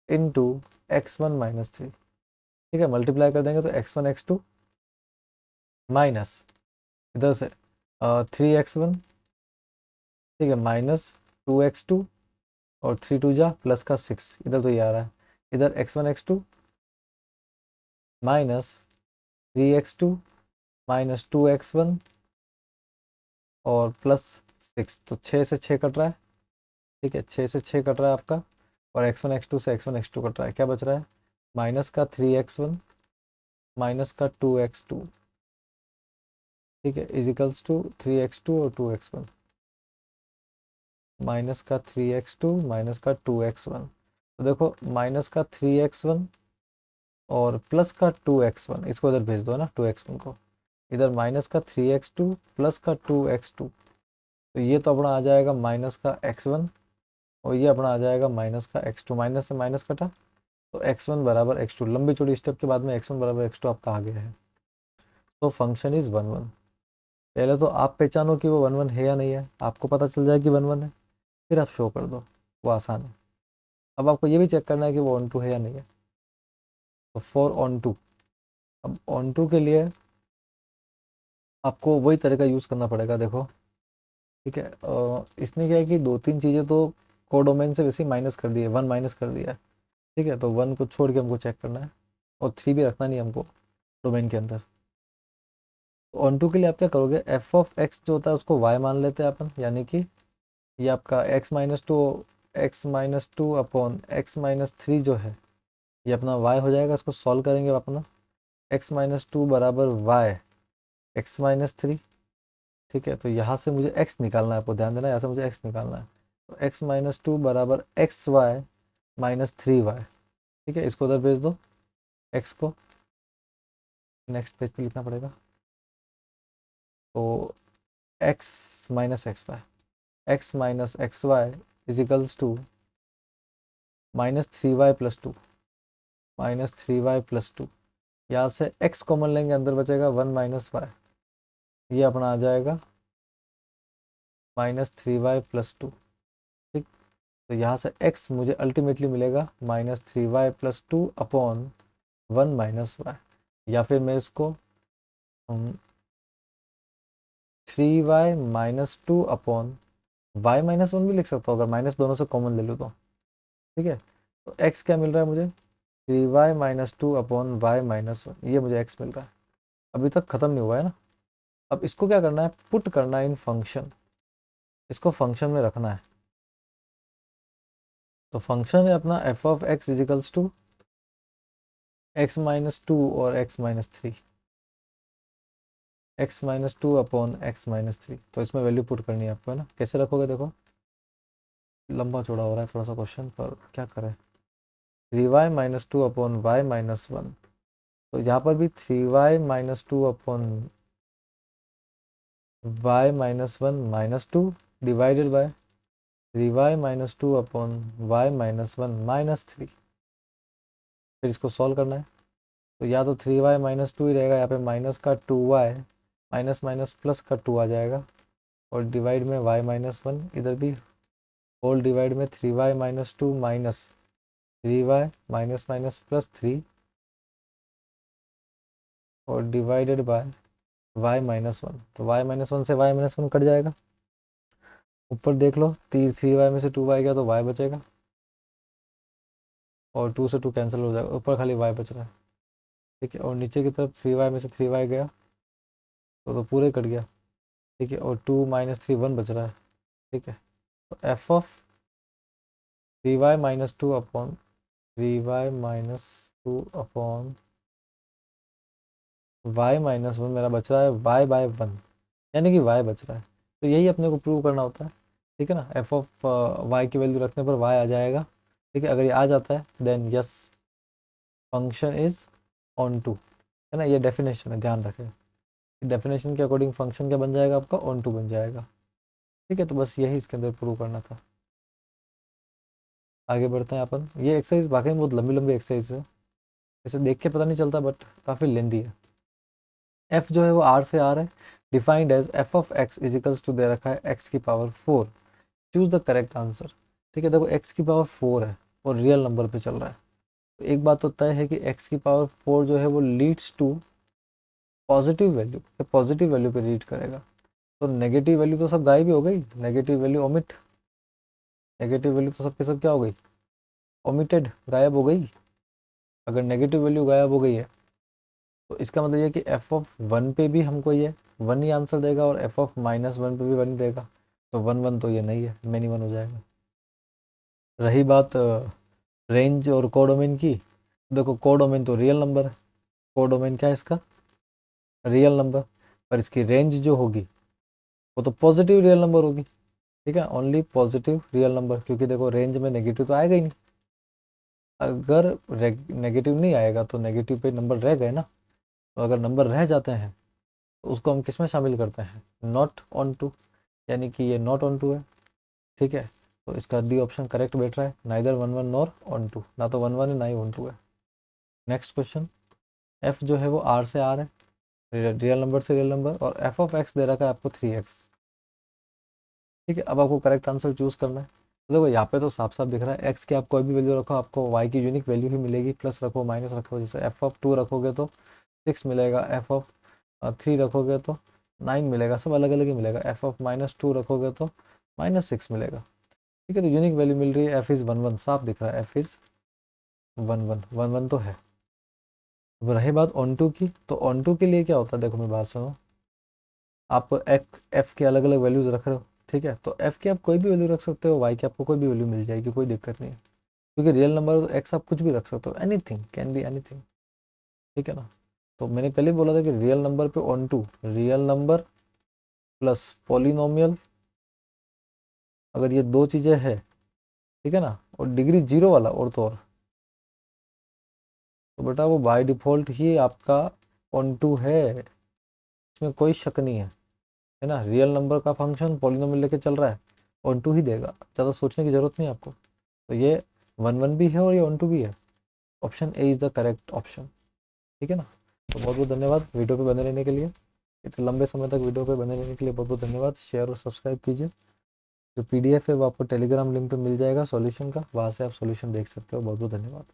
into X one minus three. ठीक है, मल्टीप्लाई कर देंगे तो X one X two minus इधर से थ्री एक्स वन, ठीक है, माइनस टू एक्स टू, और थ्री टू जा प्लस का सिक्स, इधर तो ये आ रहा है, इधर X one X two minus three X two minus two X one और प्लस सिक्स, तो छः से छः कट रहा है। ठीक है, छः से छः कट रहा है आपका, और एक्स वन एक्स टू से X one X two cut रहा है, क्या बच रहा है, माइनस का थ्री एक्स वन माइनस का टू एक्स टू, ठीक है, equals to three X two और टू एक्स वन, माइनस का थ्री एक्स टू माइनस का टू एक्स वन। तो देखो माइनस का थ्री एक्स वन और प्लस का टू एक्स वन, इसको इधर भेज दो ना, टू एक्स वन को इधर, माइनस का थ्री एक्स टू प्लस का टू एक्स टू, तो ये तो अपना आ जाएगा माइनस का एक्स वन, और ये अपना आ जाएगा माइनस का एक्स टू, माइनस से माइनस कटा, तो एक्स वन बराबर एक्स टू। लंबी चौड़ी स्टेप के बाद में एक्स वन बराबर एक्स टू आपका आ गया है। तो फंक्शन इज वन वन। पहले तो आप पहचानो कि वो वन वन है या नहीं है, आपको पता चल जाए कि वन वन है, फिर आप शो कर दो, वो आसान है। अब आपको ये भी चेक करना है कि वो ऑन टू है या नहीं है। तो फॉर ऑन टू, अब ऑन टू के लिए आपको वही तरीका यूज़ करना पड़ेगा, देखो। ठीक है, इसमें क्या है कि दो तीन चीज़ें तो कोडोमेन से वैसे ही माइनस कर दी है, वन माइनस कर दिया है। ठीक है, तो वन को छोड़ के हमको चेक करना है, और थ्री भी रखना नहीं हमको डोमेन के अंदर। ऑन टू के लिए आप क्या करोगे, एफ ऑफ एक्स जो होता है उसको वाई मान लेते हैं अपन, यानी कि ये आपका x minus two upon X minus three जो है ये अपना वाई हो जाएगा। इसको सॉल्व करेंगे अपना, एक्स माइनस टू बराबर वाई एक्स माइनस थ्री। ठीक है, तो यहाँ से मुझे x निकालना है, आपको ध्यान देना है, यहाँ से मुझे x निकालना है। तो x माइनस टू बराबर X Y minus three Y. ठीक है, इसको उधर भेज दो, x को नेक्स्ट पेज पे लिखना पड़ेगा। तो x minus x y equals two minus three y plus two, minus three y plus two. यहाँ से x कॉमन लेंगे, अंदर बचेगा वन माइनस वाई, ये अपना आ जाएगा minus three y plus two. ठीक, तो यहाँ से x मुझे अल्टीमेटली मिलेगा minus three y plus two upon one minus y, या फिर मैं इसको three Y minus two upon y minus one भी लिख सकता हूँ, अगर माइनस दोनों से कॉमन ले लूँ तो। ठीक है, तो x क्या मिल रहा है मुझे, three Y minus two upon y minus one, ये मुझे x मिल रहा है। अभी तक ख़त्म नहीं हुआ है ना। अब इसको क्या करना है, पुट करना है इन फंक्शन, इसको फंक्शन में रखना है। तो फंक्शन है अपना F of X इजिकल्स to X minus two और X minus three, X minus two upon X minus three. तो इसमें वैल्यू पुट करनी है आपको, है ना। कैसे रखोगे, देखो लंबा चौड़ा हो रहा है थोड़ा सा क्वेश्चन, पर क्या करें, three Y minus two upon y minus one, तो यहाँ पर भी three Y minus two upon y minus one minus two divided by three Y minus two upon y minus one minus three. फिर इसको solve करना है, तो या तो थ्री वाई माइनस टू ही रहेगा, यहाँ पे माइनस का two y minus minus plus का टू आ जाएगा, और डिवाइड में वाई माइनस वन, इधर भी होल डिवाइड में three Y minus two minus three Y minus minus plus three, और divided by Y minus one. तो वाई माइनस वन से वाई माइनस वन कट जाएगा, ऊपर देख लो थ्री वाई में से टू वाई गया तो वाई बचेगा, और टू से टू कैंसिल हो जाएगा, ऊपर खाली वाई बच रहा है। ठीक है, और नीचे की तरफ थ्री वाई में से थ्री वाई गया तो पूरे कट गया, ठीक है, और 2 माइनस 3 1 बच रहा है। ठीक है, तो F of 3y minus 2 upon 3y minus 2 upon y minus 1 मेरा बच रहा है y बाय 1, यानी कि y बच रहा है। तो यही अपने को प्रूव करना होता है। ठीक है ना, एफ ऑफ y की वैल्यू रखने पर y आ जाएगा। ठीक है, अगर ये आ जाता है then yes function is onto, है ना, ये डेफिनेशन है, ध्यान रखें। डेफिनेशन के अकॉर्डिंग फंक्शन क्या बन जाएगा आपका, ऑन टू बन जाएगा। ठीक है, तो बस यही इसके अंदर प्रूव करना था। आगे बढ़ते हैं अपन। ये एक्सरसाइज वाकई में बहुत लंबी लंबी एक्सरसाइज है, इसे देख के पता नहीं चलता बट काफ़ी लेंदी है। एफ जो है वो आर से आर है, defined as F of X इजिकल्स to दे रखा है एक्स की power 4, choose the correct answer. ठीक है, देखो एक्स की पावर 4 है और रियल नंबर पे चल रहा है, तो एक बात तो तय है कि एक्स की पावर 4 जो है वो leads to positive value, positive value पे रीड करेगा। तो नेगेटिव वैल्यू तो सब गायब ही हो गई, negative value omit, negative value तो सबके सब क्या हो गई, ओमिटेड, गायब हो गई। अगर नेगेटिव वैल्यू गायब हो गई है तो इसका मतलब ये कि एफ ऑफ 1 पे भी हमको ये 1 ही आंसर देगा और एफ ऑफ माइनस 1 पे भी 1 ही देगा। तो 1 1 तो ये नहीं है, मैनी 1 हो जाएगा। रही बात रेंज और कोडोमेन की, देखो कोडोमेन तो रियल नंबर है, कोडोमेन क्या है इसका, रियल नंबर, पर इसकी रेंज जो होगी वो तो पॉजिटिव रियल नंबर होगी। ठीक है, ओनली पॉजिटिव रियल नंबर, क्योंकि देखो रेंज में नेगेटिव तो आएगा ही नहीं। अगर नेगेटिव नहीं आएगा तो नेगेटिव पे नंबर रह गए ना, तो अगर नंबर रह जाते हैं तो उसको हम किस में शामिल करते हैं, नॉट ऑन टू, यानी कि ये नॉट ऑन टू है। ठीक है, तो इसका डी ऑप्शन करेक्ट बैठ रहा है, नाइदर 1 1 नॉर ऑन टू, ना तो 1 1 है ना ही ऑन टू है। नेक्स्ट क्वेश्चन, एफ जो है वो आर से आर है, रियल नंबर से रियल नंबर, और एफ ऑफ एक्स दे रखा है आपको 3x। ठीक है, अब आपको करेक्ट आंसर चूज करना है। तो देखो यहाँ पे तो साफ साफ दिख रहा है, एक्स की आप कोई भी वैल्यू रखो आपको वाई की यूनिक वैल्यू ही मिलेगी, प्लस रखो माइनस रखो, जैसे एफ ऑफ 2 रखोगे तो 6 मिलेगा, एफ ऑफ 3 रखोगे तो 9 मिलेगा, सब अलग अलग ही मिलेगा। एफ ऑफ माइनस 2 रखोगे तो -6 मिलेगा। ठीक है, तो यूनिक वैल्यू मिल रही है, एफ इज़ 1 1, साफ दिख रहा है एफ इज़ 1 1 1 1 तो है। अब रही बात ऑन टू की, तो ऑन टू के लिए क्या होता है, देखो मैं बात सुनो, आप एफ के अलग अलग वैल्यूज रख रहे हो। ठीक है, तो एफ की आप कोई भी वैल्यू रख सकते हो, वाई की आपको कोई भी वैल्यू मिल जाएगी, कोई दिक्कत नहीं है, क्योंकि रियल नंबर तो एक्स आप कुछ भी रख सकते हो, एनीथिंग कैन बी एनीथिंग। ठीक है ना, तो मैंने पहले बोला था कि रियल नंबर पे onto, real number plus polynomial, अगर ये दो चीज़ें हैं, ठीक है ना, और डिग्री 0 वाला और तो और, तो बेटा वो बाय डिफ़ॉल्ट ही आपका ऑन टू है, इसमें कोई शक नहीं है ना। रियल नंबर का फंक्शन पॉलिनोमियल लेके चल रहा है, ऑन टू ही देगा, ज़्यादा सोचने की ज़रूरत नहीं आपको। तो ये 1 1 भी है और ये ऑन टू भी है, option A is the correct option. ठीक है ना, तो बहुत बहुत धन्यवाद वीडियो पे बने रहने के लिए, इतने लंबे समय तक वीडियो पे बने रहने के लिए बहुत बहुत धन्यवाद। शेयर और सब्सक्राइब कीजिए। जो पीडीएफ है वो आपको टेलीग्राम लिंक पे मिल जाएगा सॉल्यूशन का, वहाँ से आप सॉल्यूशन देख सकते हो। बहुत बहुत धन्यवाद।